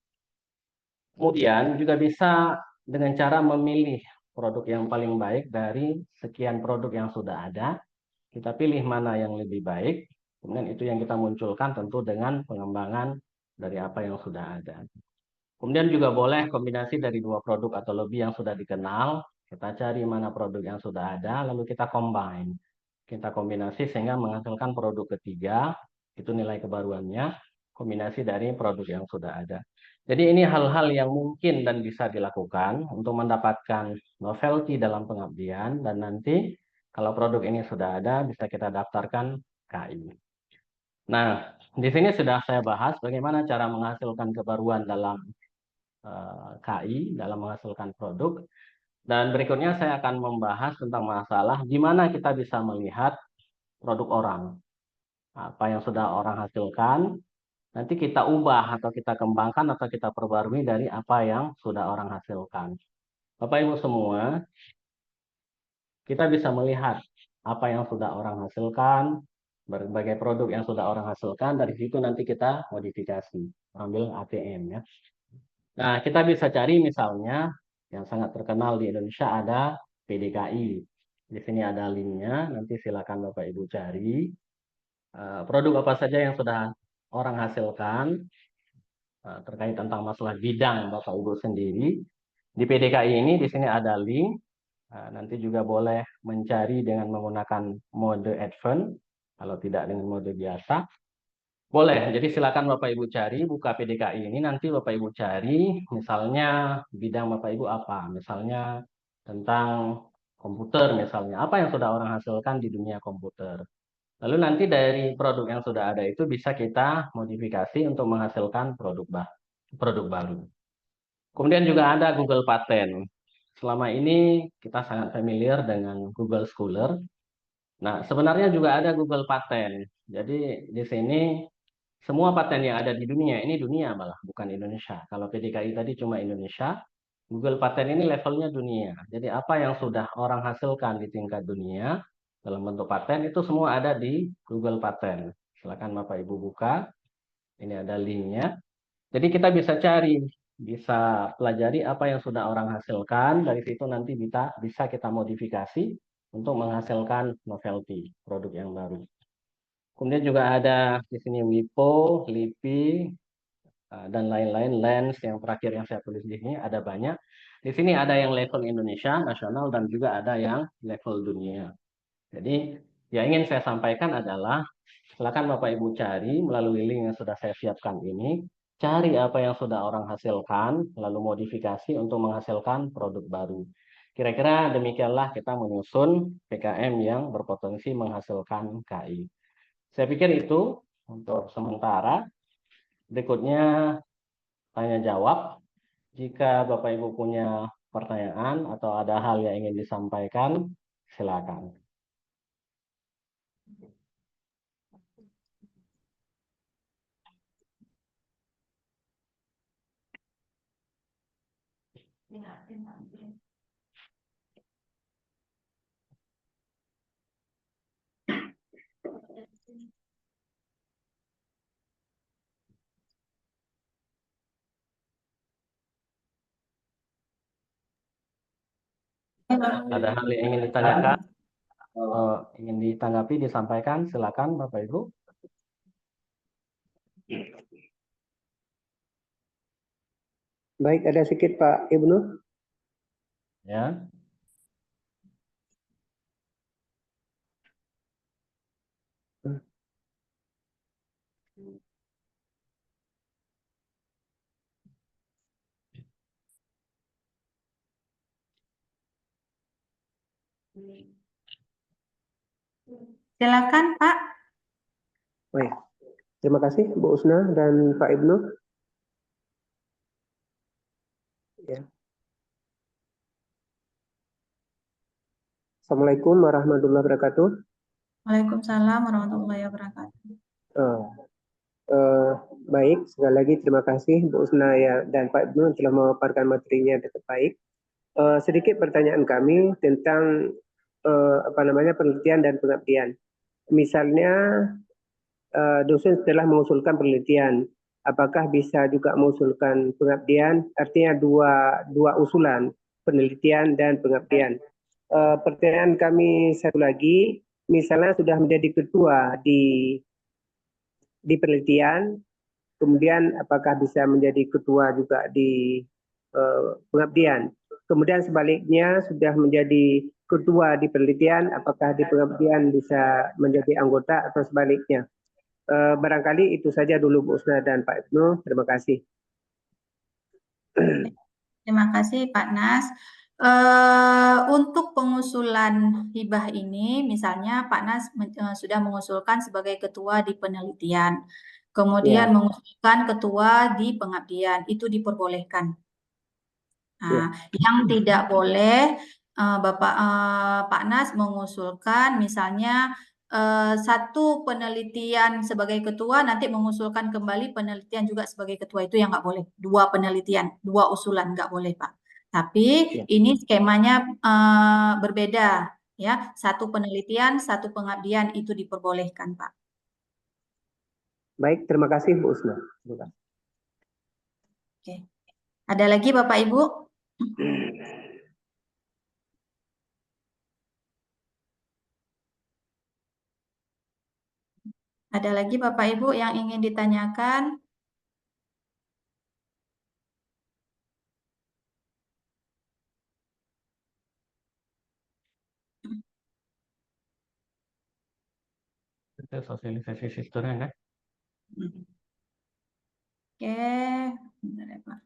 Kemudian juga bisa dengan cara memilih produk yang paling baik dari sekian produk yang sudah ada. Kita pilih mana yang lebih baik. Kemudian itu yang kita munculkan tentu dengan pengembangan dari apa yang sudah ada. Kemudian juga boleh kombinasi dari dua produk atau lebih yang sudah dikenal. Kita cari mana produk yang sudah ada, lalu kita combine. Kita kombinasi sehingga menghasilkan produk ketiga, itu nilai kebaruannya, kombinasi dari produk yang sudah ada. Jadi ini hal-hal yang mungkin dan bisa dilakukan untuk mendapatkan novelty dalam pengabdian, dan nanti kalau produk ini sudah ada, bisa kita daftarkan KI. Nah, di sini sudah saya bahas bagaimana cara menghasilkan kebaruan dalam KI, dalam menghasilkan produk. Dan berikutnya saya akan membahas tentang masalah gimana kita bisa melihat produk orang. Apa yang sudah orang hasilkan, nanti kita ubah atau kita kembangkan atau kita perbarui dari apa yang sudah orang hasilkan. Bapak Ibu semua, kita bisa melihat apa yang sudah orang hasilkan, berbagai produk yang sudah orang hasilkan, dari situ nanti kita modifikasi, ambil ATM ya. Nah, kita bisa cari misalnya yang sangat terkenal di Indonesia ada PDKI. Di sini ada linknya, nanti silakan Bapak Ibu cari. Produk apa saja yang sudah orang hasilkan terkait tentang masalah bidang Bapak Ibu sendiri. Di PDKI ini di sini ada link. Nanti juga boleh mencari dengan menggunakan mode advance, kalau tidak dengan mode biasa. Boleh, jadi silakan Bapak Ibu cari, buka PDKI ini, nanti Bapak Ibu cari, misalnya bidang Bapak Ibu apa, misalnya tentang komputer misalnya, apa yang sudah orang hasilkan di dunia komputer. Lalu nanti dari produk yang sudah ada itu bisa kita modifikasi untuk menghasilkan produk baru. Kemudian juga ada Google Patent. Selama ini kita sangat familiar dengan Google Scholar. Nah, sebenarnya juga ada Google Patent. Jadi di sini semua paten yang ada di dunia, ini dunia malah, bukan Indonesia. Kalau PDKI tadi cuma Indonesia, Google Patent ini levelnya dunia. Jadi apa yang sudah orang hasilkan di tingkat dunia dalam bentuk paten itu semua ada di Google Patent. Silakan Bapak Ibu buka. Ini ada linknya. Jadi kita bisa cari, bisa pelajari apa yang sudah orang hasilkan. Dari situ nanti bisa kita modifikasi untuk menghasilkan novelty, produk yang baru. Kemudian juga ada di sini WIPO, LIPI, dan lain-lain, Lens yang terakhir yang saya tulis di sini ada banyak. Di sini ada yang level Indonesia, nasional, dan juga ada yang level dunia. Jadi yang ingin saya sampaikan adalah silakan Bapak Ibu cari melalui link yang sudah saya siapkan ini, cari apa yang sudah orang hasilkan, lalu modifikasi untuk menghasilkan produk baru. Kira-kira demikianlah kita menyusun PKM yang berpotensi menghasilkan KI. Saya pikir itu untuk sementara. Berikutnya tanya jawab. Jika Bapak Ibu punya pertanyaan atau ada hal yang ingin disampaikan, silakan. Ada hal yang ingin ditanyakan, ingin ditanggapi, disampaikan, silakan Bapak Ibu. Baik, ada sedikit Pak Ibnu. Ya. Silakan Pak. Baik, terima kasih Bu Usna dan Pak Ibnu. Ya. Assalamualaikum warahmatullahi wabarakatuh. Waalaikumsalam warahmatullahi wabarakatuh. Baik, sekali lagi terima kasih Bu Usna ya, dan Pak Ibnu telah memaparkan materinya dengan baik. Sedikit pertanyaan kami tentang penelitian dan pengabdian. Misalnya dosen setelah mengusulkan penelitian, apakah bisa juga mengusulkan pengabdian? Artinya dua usulan, penelitian dan pengabdian. Pertanyaan kami satu lagi, misalnya sudah menjadi ketua di penelitian, kemudian apakah bisa menjadi ketua juga di pengabdian? Kemudian sebaliknya sudah menjadi ketua di penelitian, apakah di pengabdian bisa menjadi anggota atau sebaliknya? Barangkali itu saja dulu Bu Usna dan Pak Ibnu. Terima kasih. Terima kasih Pak Nas. Untuk pengusulan hibah ini, misalnya Pak Nas sudah mengusulkan sebagai ketua di penelitian, kemudian mengusulkan ketua di pengabdian, itu diperbolehkan. Nah, yang tidak boleh Pak Nas mengusulkan misalnya satu penelitian sebagai ketua, nanti mengusulkan kembali penelitian juga sebagai ketua, itu yang nggak boleh. Dua penelitian, dua usulan nggak boleh Pak. Tapi ini skemanya berbeda, ya. Satu penelitian, satu pengabdian itu diperbolehkan Pak. Baik, terima kasih Bu Usna. Oke. Ada lagi, Bapak Ibu? Ada lagi Bapak Ibu yang ingin ditanyakan? Itu sosialisasi sistemnya kan? Oke, bentar ya, Pak.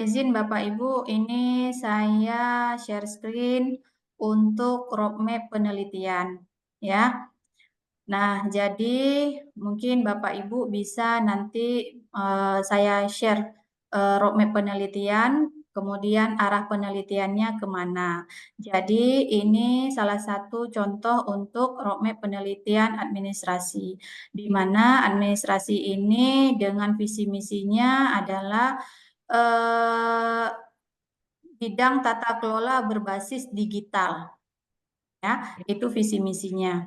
Izin Bapak Ibu, ini saya share screen untuk roadmap penelitian, ya. Nah, jadi mungkin Bapak Ibu bisa nanti saya share roadmap penelitian, kemudian arah penelitiannya kemana. Jadi ini salah satu contoh untuk roadmap penelitian administrasi, di mana administrasi ini dengan visi misinya adalah bidang tata kelola berbasis digital, ya, itu visi misinya.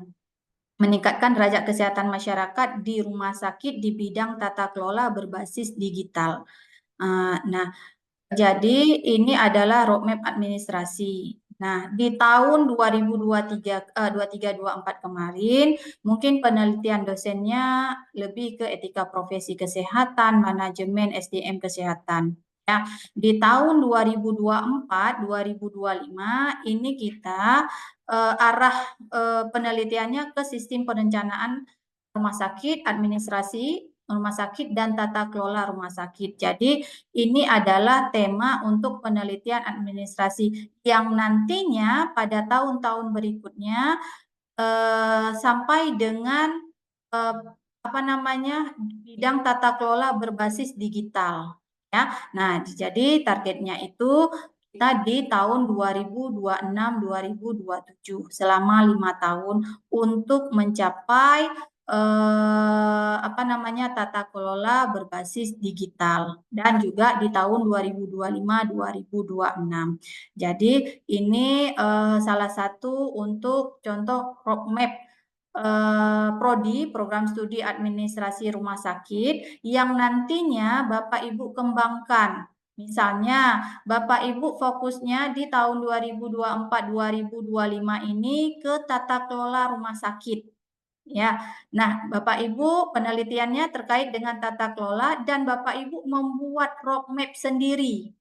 Meningkatkan derajat kesehatan masyarakat di rumah sakit di bidang tata kelola berbasis digital. Nah, jadi ini adalah roadmap administrasi. Nah, di tahun 2023-24 kemarin, mungkin penelitian dosennya lebih ke etika profesi kesehatan, manajemen SDM kesehatan. Ya, di tahun 2024-2025 ini kita arah penelitiannya ke sistem perencanaan rumah sakit, administrasi rumah sakit, dan tata kelola rumah sakit. Jadi ini adalah tema untuk penelitian administrasi yang nantinya pada tahun-tahun berikutnya sampai dengan bidang tata kelola berbasis digital. Ya, nah jadi targetnya itu kita di tahun 2026-2027 selama 5 tahun untuk mencapai tata kelola berbasis digital dan juga di tahun 2025-2026. Jadi ini salah satu untuk contoh roadmap Prodi, program studi administrasi rumah sakit yang nantinya Bapak Ibu kembangkan. Misalnya Bapak Ibu fokusnya di tahun 2024-2025 ini ke tata kelola rumah sakit. Ya, nah Bapak Ibu penelitiannya terkait dengan tata kelola dan Bapak Ibu membuat roadmap sendiri.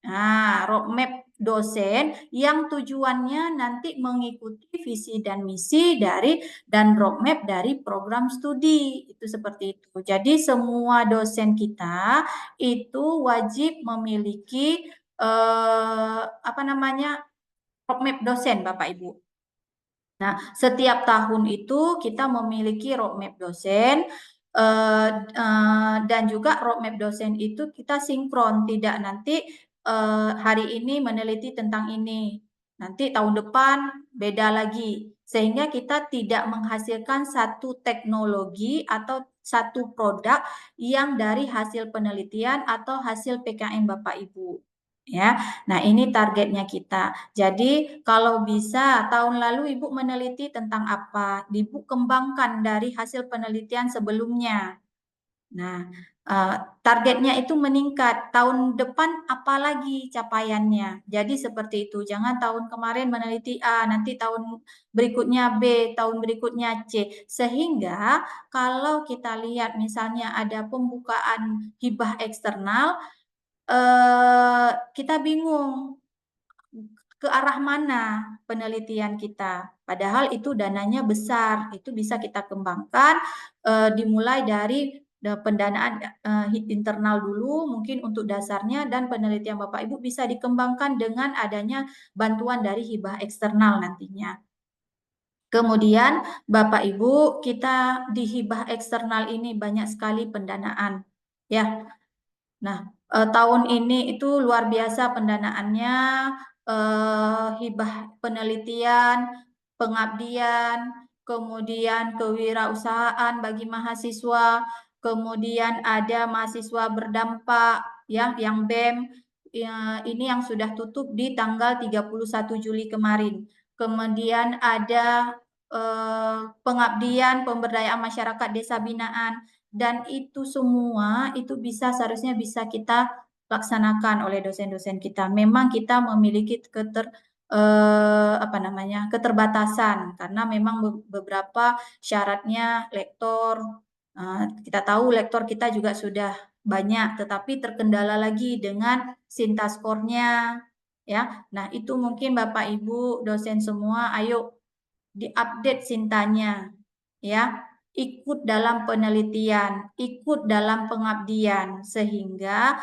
Nah, roadmap dosen yang tujuannya nanti mengikuti visi dan misi dan roadmap dari program studi. Itu seperti itu. Jadi semua dosen kita itu wajib memiliki roadmap dosen Bapak Ibu. Nah, setiap tahun itu kita memiliki roadmap dosen dan juga roadmap dosen itu kita sinkron, tidak nanti hari ini meneliti tentang ini, nanti tahun depan beda lagi, sehingga kita tidak menghasilkan satu teknologi atau satu produk yang dari hasil penelitian atau hasil PKM Bapak Ibu. Ya, nah ini targetnya kita. Jadi kalau bisa tahun lalu Ibu meneliti tentang apa, Ibu kembangkan dari hasil penelitian sebelumnya. Nah, targetnya itu meningkat. Tahun depan apa lagi capaiannya? Jadi seperti itu. Jangan tahun kemarin meneliti A, nanti tahun berikutnya B, tahun berikutnya C. Sehingga kalau kita lihat misalnya ada pembukaan hibah eksternal, kita bingung ke arah mana penelitian kita. Padahal itu dananya besar, itu bisa kita kembangkan dimulai dari pendanaan internal dulu mungkin untuk dasarnya, dan penelitian Bapak Ibu bisa dikembangkan dengan adanya bantuan dari hibah eksternal nantinya. Kemudian Bapak Ibu, kita di hibah eksternal ini banyak sekali pendanaan, ya. Nah, tahun ini itu luar biasa pendanaannya, hibah penelitian, pengabdian, kemudian kewirausahaan bagi mahasiswa, kemudian ada mahasiswa berdampak, ya, yang BEM, ya, ini yang sudah tutup di tanggal 31 Juli kemarin. Kemudian ada pengabdian pemberdayaan masyarakat desa binaan, dan itu semua itu seharusnya bisa kita laksanakan oleh dosen-dosen kita. Memang kita memiliki apa namanya, keterbatasan karena memang beberapa syaratnya lektor. Kita tahu lektor kita juga sudah banyak, tetapi terkendala lagi dengan Sinta skornya, ya. Nah, itu mungkin Bapak Ibu dosen semua, ayo diupdate Sintanya, ya. Ikut dalam penelitian, ikut dalam pengabdian, sehingga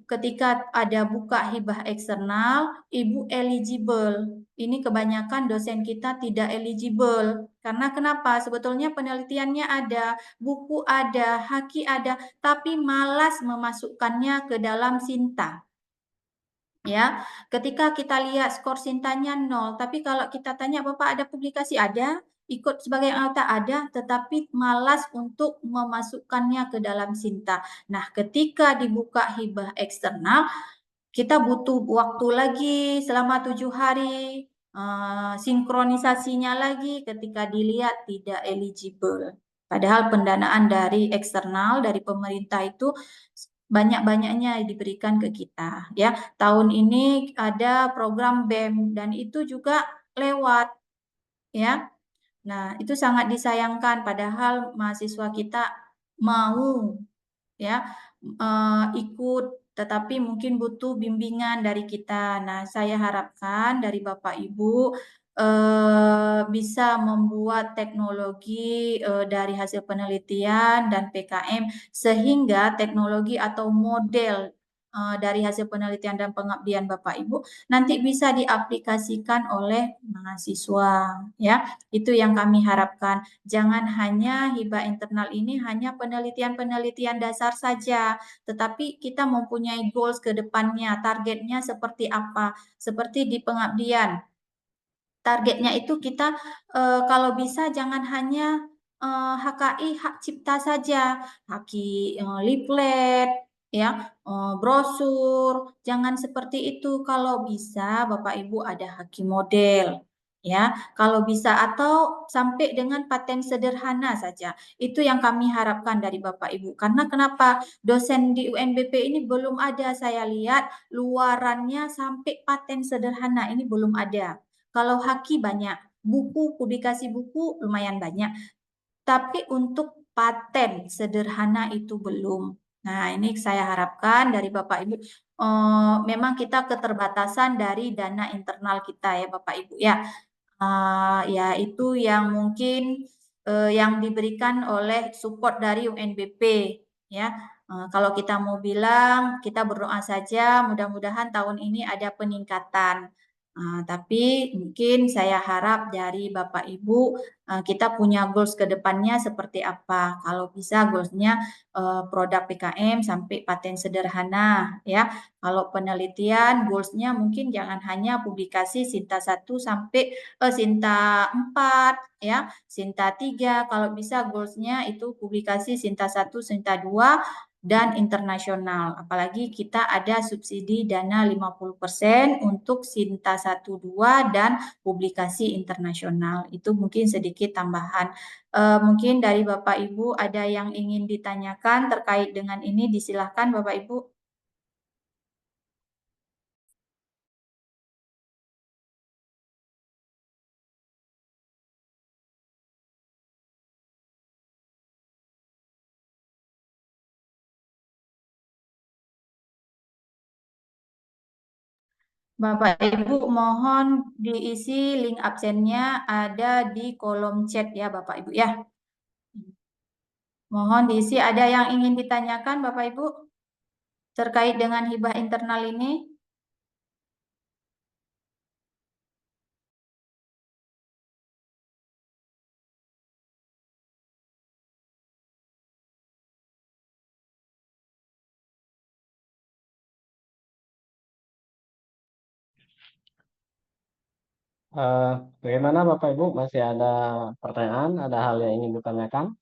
ketika ada buka hibah eksternal, Ibu eligible. Ini kebanyakan dosen kita tidak eligible. Karena kenapa? Sebetulnya penelitiannya ada, buku ada, haki ada, tapi malas memasukkannya ke dalam Sinta. Ya, ketika kita lihat skor Sintanya 0, tapi kalau kita tanya Bapak ada publikasi, ada, ikut sebagai anggota ada, tetapi malas untuk memasukkannya ke dalam Sinta. Nah, ketika dibuka hibah eksternal, kita butuh waktu lagi selama 7 hari, sinkronisasinya lagi ketika dilihat tidak eligible. Padahal pendanaan dari eksternal, dari pemerintah itu banyak-banyaknya diberikan ke kita. Ya, tahun ini ada program BEM dan itu juga lewat. Ya, nah itu sangat disayangkan. Padahal mahasiswa kita mau ya ikut, tetapi mungkin butuh bimbingan dari kita. Nah, saya harapkan dari Bapak Ibu bisa membuat teknologi dari hasil penelitian dan PKM sehingga teknologi atau model dari hasil penelitian dan pengabdian Bapak Ibu nanti bisa diaplikasikan oleh mahasiswa, ya. Itu yang kami harapkan. Jangan hanya hibah internal ini hanya penelitian-penelitian dasar saja, tetapi kita mempunyai goals ke depannya, targetnya seperti apa, seperti di pengabdian. Targetnya itu kita kalau bisa jangan hanya HKI hak cipta saja, haki leaflet, ya, brosur, jangan seperti itu. Kalau bisa Bapak Ibu ada haki model, ya, kalau bisa atau sampai dengan paten sederhana saja. Itu yang kami harapkan dari Bapak Ibu. Karena kenapa dosen di UNBP ini belum ada, saya lihat luarannya sampai paten sederhana ini belum ada. Kalau haki banyak, buku, publikasi buku lumayan banyak. Tapi untuk paten sederhana itu belum. Nah, ini saya harapkan dari Bapak Ibu. Memang kita keterbatasan dari dana internal kita ya Bapak Ibu ya. Ya itu yang mungkin yang diberikan oleh support dari UNBP ya. Kalau kita mau bilang, kita berdoa saja mudah-mudahan tahun ini ada peningkatan. Tapi mungkin saya harap dari Bapak Ibu kita punya goals ke depannya seperti apa. Kalau bisa goalsnya produk PKM sampai paten sederhana ya. Kalau penelitian goalsnya mungkin jangan hanya publikasi Sinta 1 sampai Sinta 4 ya, Sinta 3. Kalau bisa goalsnya itu publikasi Sinta 1, Sinta 2 dan internasional. Apalagi kita ada subsidi dana 50% untuk Sinta 1, 2 dan publikasi internasional. Itu mungkin sedikit tambahan. Mungkin dari Bapak Ibu ada yang ingin ditanyakan terkait dengan ini, disilahkan Bapak Ibu. Bapak Ibu mohon diisi link absennya ada di kolom chat ya Bapak Ibu ya. Mohon diisi, ada yang ingin ditanyakan Bapak Ibu terkait dengan hibah internal ini? Bagaimana Bapak Ibu? Masih ada pertanyaan? Ada hal yang ingin ditanyakan?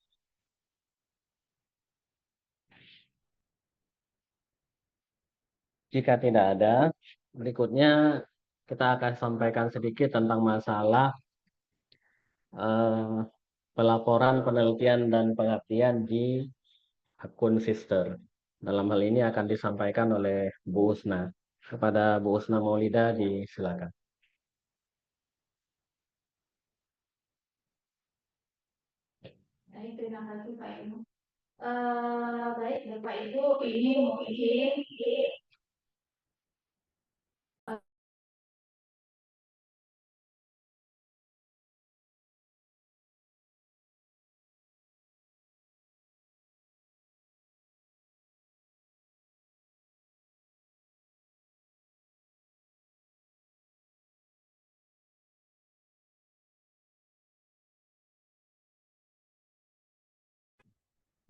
Jika tidak ada, berikutnya kita akan sampaikan sedikit tentang masalah pelaporan penelitian dan pengabdian di akun Sister. Dalam hal ini akan disampaikan oleh Bu Usna. Kepada Bu Usna Maulida, disilakan. Baik, terima kasih Pak Ibu. Baik Bapak Ibu, ini mungkin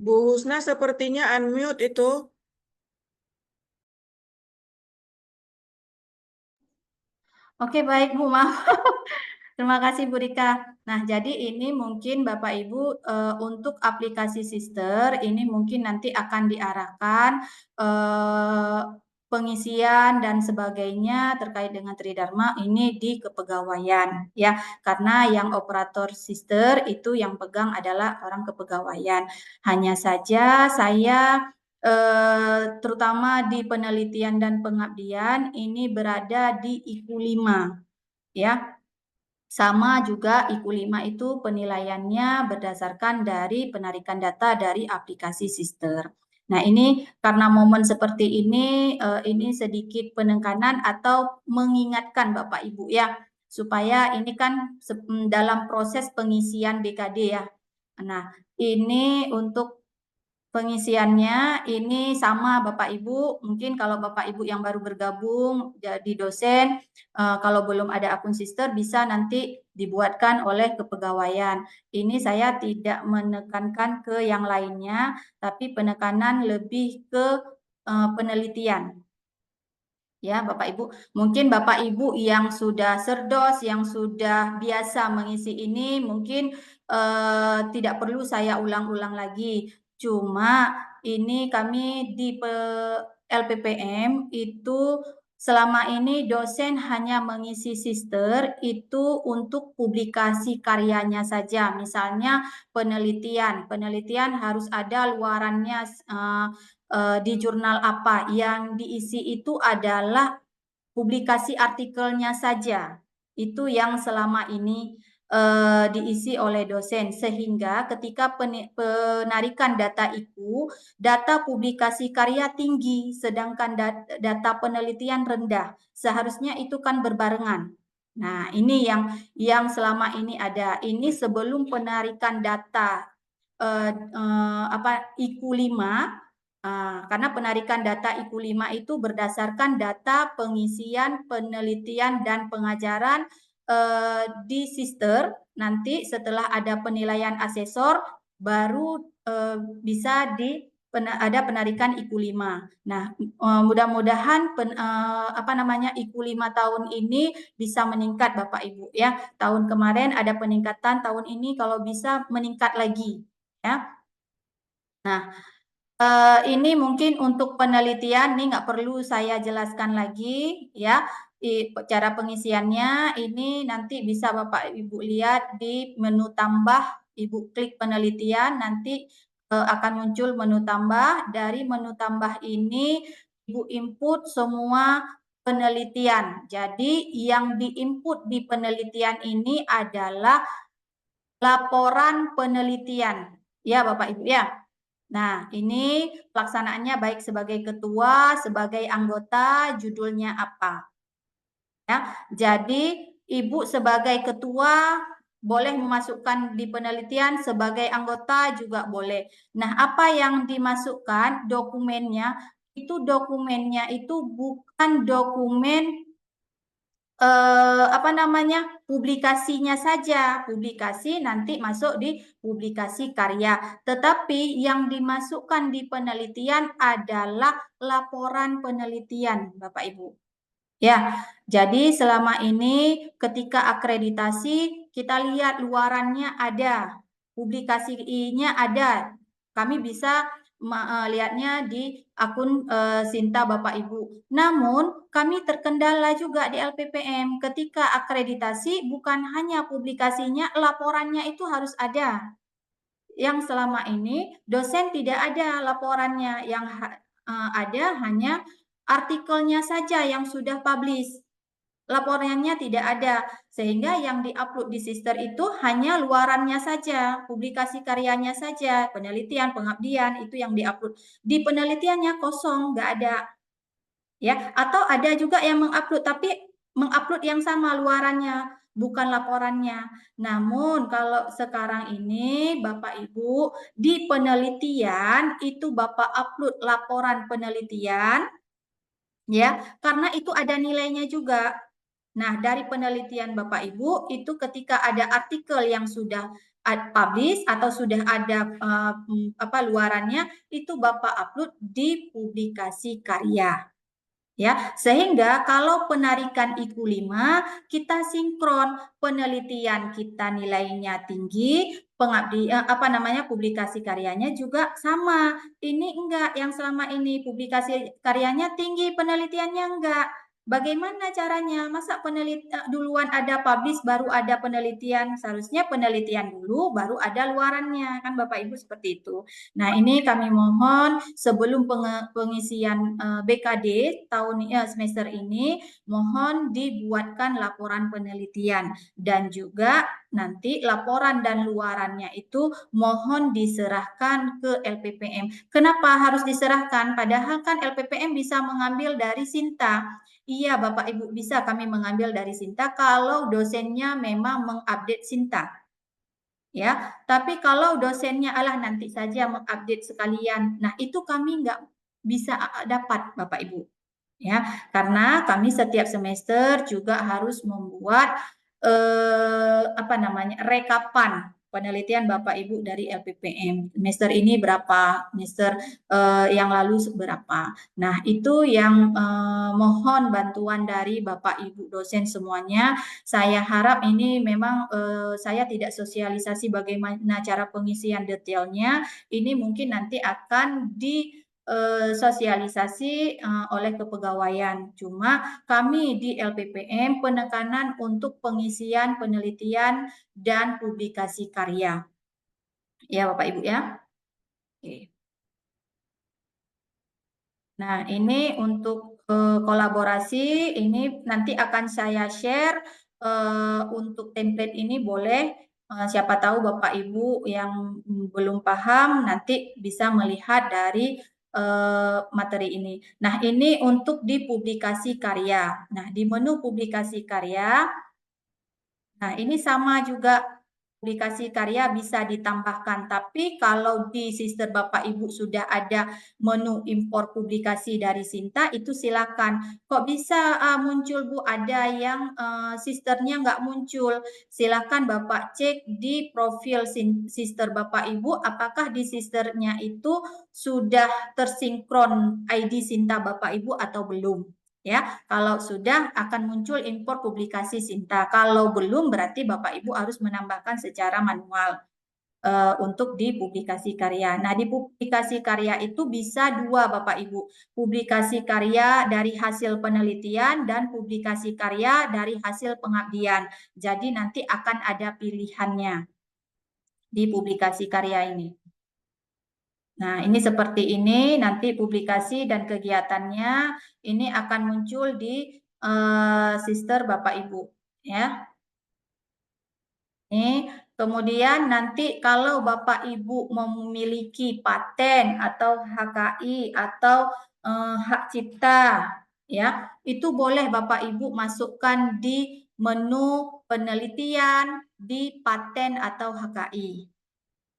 Bu Husna sepertinya unmute itu. Oke, baik Bu, maaf. Terima kasih Bu Rika. Nah, jadi ini mungkin Bapak Ibu untuk aplikasi Sister ini mungkin nanti akan diarahkan pengisian dan sebagainya terkait dengan Tridharma ini di kepegawaian ya. Karena yang operator Sister itu yang pegang adalah orang kepegawaian. Hanya saja saya terutama di penelitian dan pengabdian ini berada di IKU 5 ya. Sama juga IKU 5 itu penilaiannya berdasarkan dari penarikan data dari aplikasi Sister. Nah, ini karena momen seperti ini sedikit penekanan atau mengingatkan Bapak Ibu ya, supaya ini kan dalam proses pengisian BKD ya. Nah, ini untuk pengisiannya ini sama Bapak Ibu, mungkin kalau Bapak Ibu yang baru bergabung jadi dosen, kalau belum ada akun Sister bisa nanti dibuatkan oleh kepegawaian. Ini saya tidak menekankan ke yang lainnya, tapi penekanan lebih ke penelitian. Ya, Bapak Ibu, mungkin Bapak Ibu yang sudah serdos, yang sudah biasa mengisi ini, mungkin tidak perlu saya ulang-ulang lagi. Cuma ini kami di LPPM itu selama ini dosen hanya mengisi Sister itu untuk publikasi karyanya saja. Misalnya penelitian harus ada luarannya di jurnal apa. Yang diisi itu adalah publikasi artikelnya saja. Itu yang selama ini diisi oleh dosen, sehingga ketika penarikan data IKU, data publikasi karya tinggi, sedangkan data penelitian rendah. Seharusnya itu kan berbarengan. Nah, ini yang selama ini ada. Ini sebelum penarikan data IKU 5, karena penarikan data IKU 5 itu berdasarkan data pengisian, penelitian, dan pengajaran di Sister. Nanti setelah ada penilaian asesor, baru bisa ada penarikan IKU 5. Nah, mudah-mudahan IKU 5 tahun ini bisa meningkat Bapak Ibu ya. Tahun kemarin ada peningkatan, tahun ini kalau bisa meningkat lagi ya. Nah, ini mungkin untuk penelitian, ini nggak perlu saya jelaskan lagi ya. Cara pengisiannya ini nanti bisa Bapak Ibu lihat di menu tambah, Ibu klik penelitian, nanti akan muncul menu tambah. Dari menu tambah ini Ibu input semua penelitian. Jadi yang diinput di penelitian ini adalah laporan penelitian. Ya Bapak Ibu ya. Nah, ini pelaksanaannya baik sebagai ketua, sebagai anggota, judulnya apa. Ya, jadi Ibu sebagai ketua boleh memasukkan di penelitian, sebagai anggota juga boleh. Nah, apa yang dimasukkan dokumennya, itu bukan dokumen publikasinya saja. Publikasi nanti masuk di publikasi karya. Tetapi yang dimasukkan di penelitian adalah laporan penelitian, Bapak Ibu. Ya, jadi selama ini ketika akreditasi kita lihat luarannya ada, publikasinya ada. Kami bisa lihatnya di akun Sinta Bapak Ibu. Namun kami terkendala juga di LPPM ketika akreditasi bukan hanya publikasinya, laporannya itu harus ada. Yang selama ini dosen tidak ada laporannya, yang ada hanya artikelnya saja yang sudah publish. laporannya tidak ada, sehingga yang diupload di Sister itu hanya luarannya saja, publikasi karyanya saja, penelitian, pengabdian itu yang diupload. Di penelitiannya kosong, nggak ada. Ya, atau ada juga yang mengupload tapi mengupload yang sama luarannya, bukan laporannya. Namun kalau sekarang ini Bapak Ibu di penelitian itu Bapak upload laporan penelitian ya, karena itu ada nilainya juga. Nah, dari penelitian Bapak Ibu itu ketika ada artikel yang sudah publish atau sudah ada luarannya itu Bapak upload di publikasi karya. Ya, sehingga kalau penarikan IQ5 kita sinkron, penelitian kita nilainya tinggi, publikasi karyanya juga sama. Ini enggak, yang selama ini publikasi karyanya tinggi, penelitiannya enggak. Bagaimana caranya? Masa duluan ada publish baru ada penelitian? Seharusnya penelitian dulu baru ada luarannya, kan Bapak Ibu seperti itu. Nah, ini kami mohon sebelum pengisian BKD semester ini, mohon dibuatkan laporan penelitian dan juga nanti laporan dan luarannya itu mohon diserahkan ke LPPM. Kenapa harus diserahkan? Padahal kan LPPM bisa mengambil dari Sinta. Iya, Bapak Ibu, bisa kami mengambil dari Sinta kalau dosennya memang mengupdate Sinta. Ya, tapi kalau dosennya nanti saja mengupdate sekalian, nah itu kami nggak bisa dapat Bapak Ibu. Ya, karena kami setiap semester juga harus membuat rekapan penelitian Bapak Ibu dari LPPM. Semester ini berapa, semester yang lalu berapa. Nah, itu yang mohon bantuan dari Bapak Ibu dosen semuanya. Saya harap ini memang saya tidak sosialisasi bagaimana cara pengisian detailnya. Ini mungkin nanti akan sosialisasi oleh kepegawaian. Cuma kami di LPPM penekanan untuk pengisian penelitian dan publikasi karya. Ya Bapak Ibu ya. Oke. Nah, ini untuk kolaborasi ini nanti akan saya share untuk template ini boleh siapa tahu Bapak Ibu yang belum paham nanti bisa melihat dari materi ini. Nah, ini untuk di publikasi karya. Nah, di menu publikasi karya, nah ini sama juga publikasi karya bisa ditambahkan. Tapi kalau di Sister Bapak Ibu sudah ada menu impor publikasi dari Sinta, itu silakan. Kok bisa muncul Bu? Ada yang sisternya nggak muncul. Silakan Bapak cek di profil Sister Bapak Ibu, apakah di sisternya itu sudah tersinkron ID Sinta Bapak Ibu atau belum. Ya, kalau sudah akan muncul impor publikasi Sinta. Kalau belum berarti Bapak Ibu harus menambahkan secara manual untuk di publikasi karya. Nah, di publikasi karya itu bisa dua Bapak Ibu. Publikasi karya dari hasil penelitian dan publikasi karya dari hasil pengabdian. Jadi nanti akan ada pilihannya di publikasi karya ini. Nah, ini seperti ini, nanti publikasi dan kegiatannya ini akan muncul di Sister Bapak Ibu. Ya. Ini, kemudian nanti kalau Bapak Ibu memiliki paten atau HKI atau hak cipta, ya, itu boleh Bapak Ibu masukkan di menu penelitian di paten atau HKI.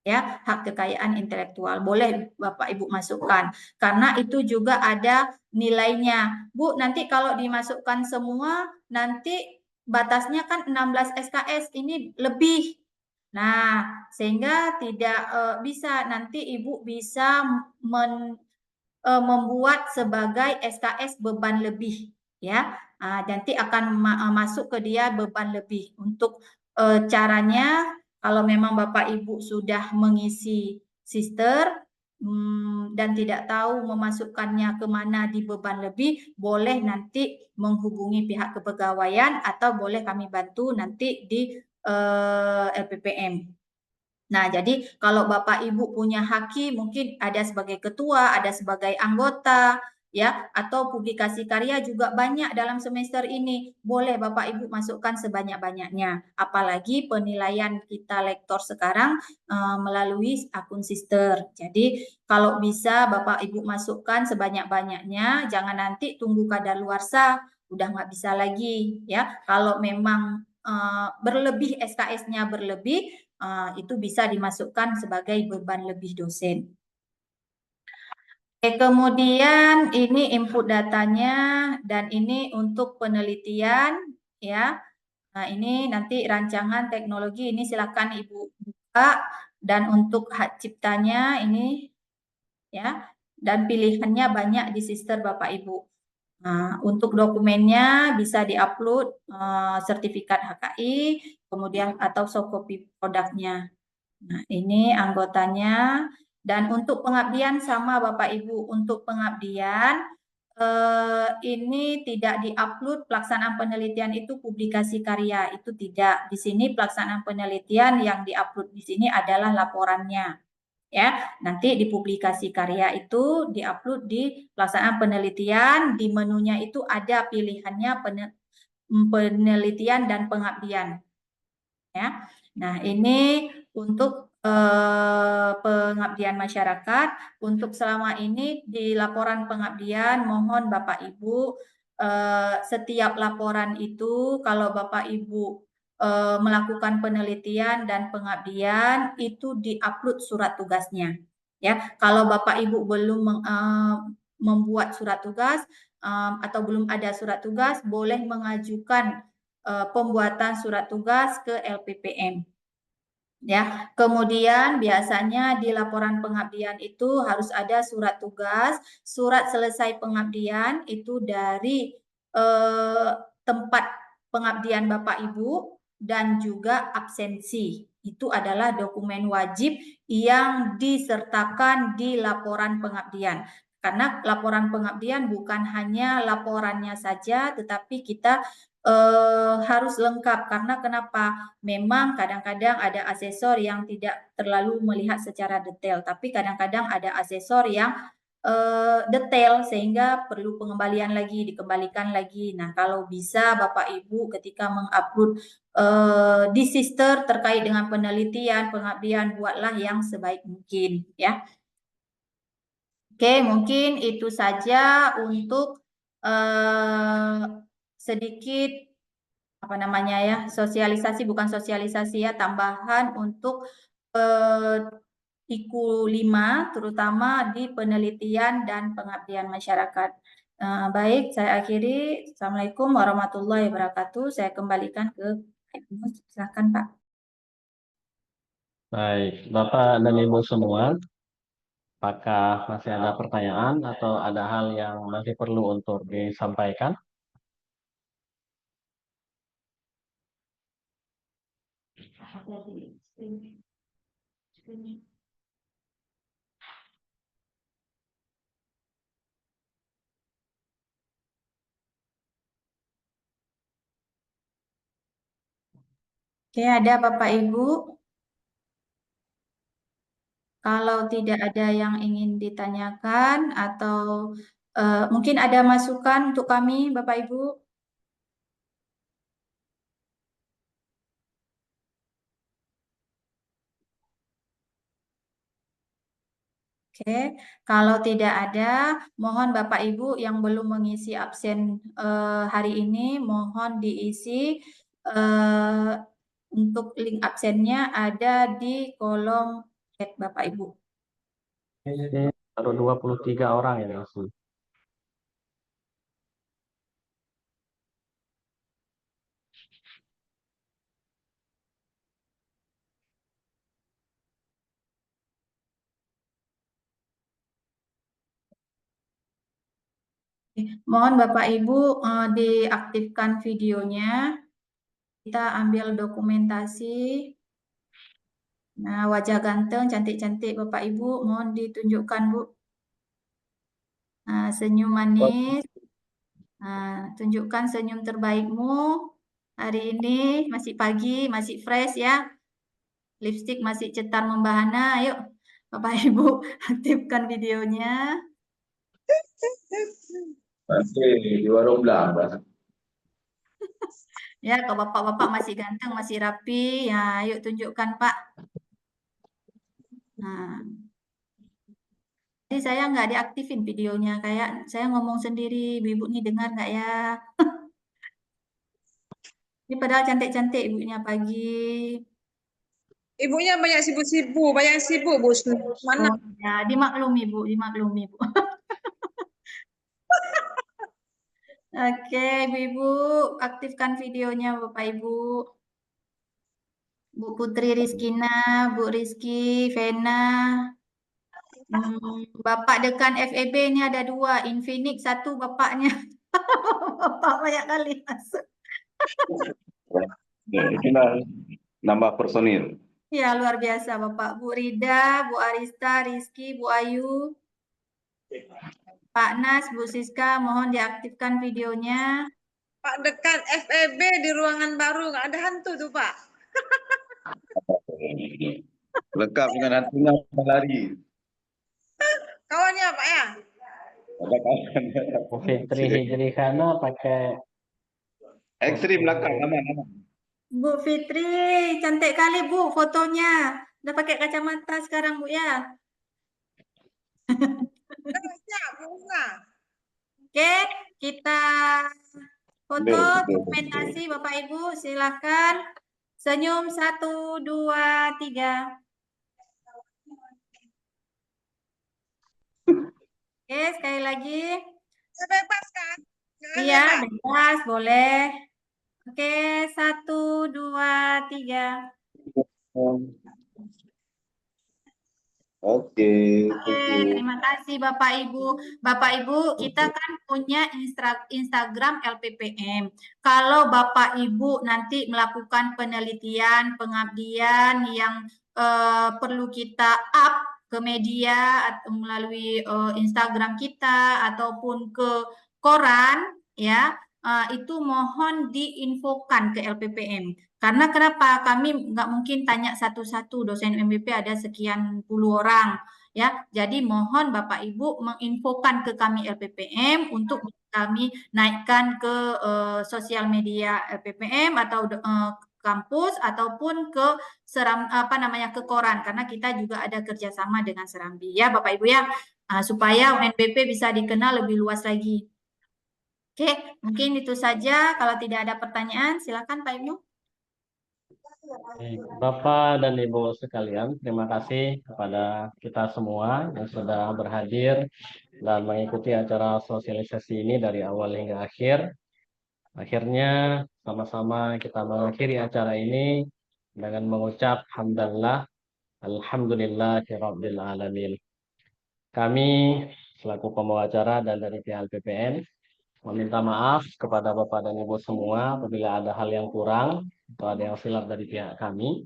Ya, hak kekayaan intelektual boleh Bapak Ibu masukkan karena itu juga ada nilainya. Bu, nanti kalau dimasukkan semua nanti batasnya kan 16 SKS ini lebih. Nah, sehingga tidak bisa nanti Ibu bisa membuat sebagai SKS beban lebih ya. Nanti akan masuk ke dia beban lebih. Untuk caranya kalau memang Bapak Ibu sudah mengisi Sister dan tidak tahu memasukkannya kemana di beban lebih, boleh nanti menghubungi pihak kepegawaian atau boleh kami bantu nanti di LPPM. Nah, jadi kalau Bapak Ibu punya haki, mungkin ada sebagai ketua, ada sebagai anggota, ya, atau publikasi karya juga banyak dalam semester ini. Boleh Bapak Ibu masukkan sebanyak-banyaknya. Apalagi penilaian kita lektor sekarang melalui akun sister. Jadi kalau bisa Bapak Ibu masukkan sebanyak-banyaknya, jangan nanti tunggu kadaluarsa, udah nggak bisa lagi ya. Kalau memang berlebih SKS-nya berlebih, itu bisa dimasukkan sebagai beban lebih dosen. Oke, kemudian ini input datanya dan ini untuk penelitian ya. Nah, ini nanti rancangan teknologi ini silakan Ibu buka, dan untuk hak ciptanya ini ya, dan pilihannya banyak di sister Bapak Ibu. Nah, untuk dokumennya bisa diupload sertifikat HKI, kemudian atau soft copy produknya. Nah, ini anggotanya. Dan untuk pengabdian sama Bapak Ibu, untuk pengabdian ini tidak diupload pelaksanaan penelitian itu publikasi karya, itu tidak. Di sini pelaksanaan penelitian yang diupload di sini adalah laporannya. Ya, nanti di publikasi karya itu diupload di pelaksanaan penelitian, di menunya itu ada pilihannya penelitian dan pengabdian. Ya. Nah, ini untuk pengabdian masyarakat. Untuk selama ini di laporan pengabdian, mohon Bapak Ibu setiap laporan itu kalau Bapak Ibu melakukan penelitian dan pengabdian itu diupload surat tugasnya. Ya, kalau Bapak Ibu belum membuat surat tugas atau belum ada surat tugas, boleh mengajukan pembuatan surat tugas ke LPPM. Ya, kemudian biasanya di laporan pengabdian itu harus ada surat tugas, surat selesai pengabdian itu dari tempat pengabdian Bapak Ibu, dan juga absensi. Itu adalah dokumen wajib yang disertakan di laporan pengabdian. Karena laporan pengabdian bukan hanya laporannya saja, tetapi kita harus lengkap. Karena kenapa? Memang kadang-kadang ada asesor yang tidak terlalu melihat secara detail, tapi kadang-kadang ada asesor yang detail sehingga perlu pengembalian lagi, dikembalikan lagi. Nah, kalau bisa Bapak Ibu ketika mengupload di sister terkait dengan penelitian, pengabdian, buatlah yang sebaik mungkin ya. Oke, mungkin itu saja untuk sedikit apa namanya ya, sosialisasi, bukan sosialisasi ya, tambahan untuk IKU 5 terutama di penelitian dan pengabdian masyarakat. Baik, saya akhiri. Assalamualaikum warahmatullahi wabarakatuh. Saya kembalikan ke Ibu. Silakan Pak. Baik, Bapak dan Ibu semua, apakah masih ada pertanyaan atau ada hal yang masih perlu untuk disampaikan? Oke, ada Bapak Ibu? Kalau tidak ada yang ingin ditanyakan atau mungkin ada masukan untuk kami, Bapak Ibu? Oke, kalau tidak ada, mohon Bapak Ibu yang belum mengisi absen hari ini, mohon diisi. Untuk link absennya ada di kolom chat Bapak Ibu. Ini baru 23 orang ya, Mas. Mohon Bapak Ibu diaktifkan videonya. Kita ambil dokumentasi. Nah, wajah ganteng, cantik-cantik Bapak Ibu, mohon ditunjukkan Bu. Nah, senyum manis. Nah, tunjukkan senyum terbaikmu. Hari ini masih pagi, masih fresh ya. Lipstik masih cetar membahana. Yuk, Bapak Ibu, aktifkan videonya. Masih di warung Belanda. Ya, kalau bapak-bapak masih ganteng, masih rapi, ya yuk tunjukkan Pak. Nah, jadi saya nggak diaktifin videonya, kayak saya ngomong sendiri, ibu nih dengar nggak ya? Ini padahal cantik-cantik ibunya pagi. Ibunya banyak sibuk-sibuk, banyak sibuk, Bu. Mana? Oh, ya, dimaklumi Bu, dimaklumi Bu. Oke, Ibu-ibu, aktifkan videonya Bapak Ibu. Bu Putri Rizkina, Bu Rizky, Vena. Bapak dekan FEB ini ada 2, Infinix 1 bapaknya. Bapak banyak kali masuk. Itulah nambah personil. Ya, luar biasa Bapak. Bu Rida, Bu Arista, Rizky, Bu Ayu, Pak Nas, Bu Siska, mohon diaktifkan videonya. Pak dekat FEB di ruangan baru, nggak ada hantu tuh Pak. Lengkap dengan hantunya lari. Kawannya Pak ya? Ada kawan. Bu Fitri Hijrihana pakai Ekstrim lengkap aman. Bu Fitri, cantik kali Bu fotonya. Udah pakai kacamata sekarang Bu ya. Siap, Bu Husna. Oke, kita foto Betul. dokumentasi Bapak Ibu, silakan. Senyum 1, 2, 3. Oke, sekali lagi. Bebas kan? Jangan Iya, bebas. bebas, boleh. Oke, 1, 2, 3. Oke, Oke, terima kasih Bapak Ibu. Bapak Ibu, kita kan punya Instagram LPPM. Kalau Bapak Ibu nanti melakukan penelitian, pengabdian yang perlu kita up ke media atau melalui Instagram kita ataupun ke koran, ya, itu mohon diinfokan ke LPPM. Karena kenapa? Kami nggak mungkin tanya satu-satu, dosen MBP ada sekian puluh orang, ya. Jadi mohon Bapak Ibu menginfokan ke kami LPPM untuk kami naikkan ke sosial media LPPM atau kampus ataupun ke ke koran, karena kita juga ada kerjasama dengan Serambi, ya Bapak Ibu ya, supaya UNBP bisa dikenal lebih luas lagi. Oke, mungkin itu saja. Kalau tidak ada pertanyaan, silakan Pak Ibnu. Bapak dan Ibu sekalian, terima kasih kepada kita semua yang sudah berhadir dan mengikuti acara sosialisasi ini dari awal hingga akhir. Akhirnya sama-sama kita mengakhiri acara ini dengan mengucap hamdalillah, alhamdulillahirabbil alamin. Kami selaku pembawa acara dan dari pihak LPPM meminta maaf kepada Bapak dan Ibu semua apabila ada hal yang kurang atau ada yang silap dari pihak kami.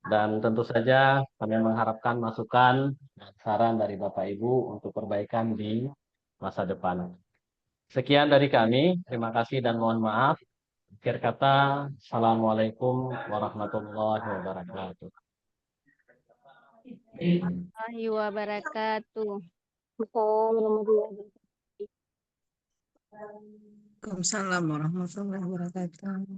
Dan tentu saja kami mengharapkan masukan dan saran dari Bapak Ibu untuk perbaikan di masa depan. Sekian dari kami, terima kasih dan mohon maaf. Akhir kata, Assalamualaikum warahmatullahi wabarakatuh. Warahmatullahi wabarakatuh. Waalaikumsalam warahmatullahi wabarakatuh.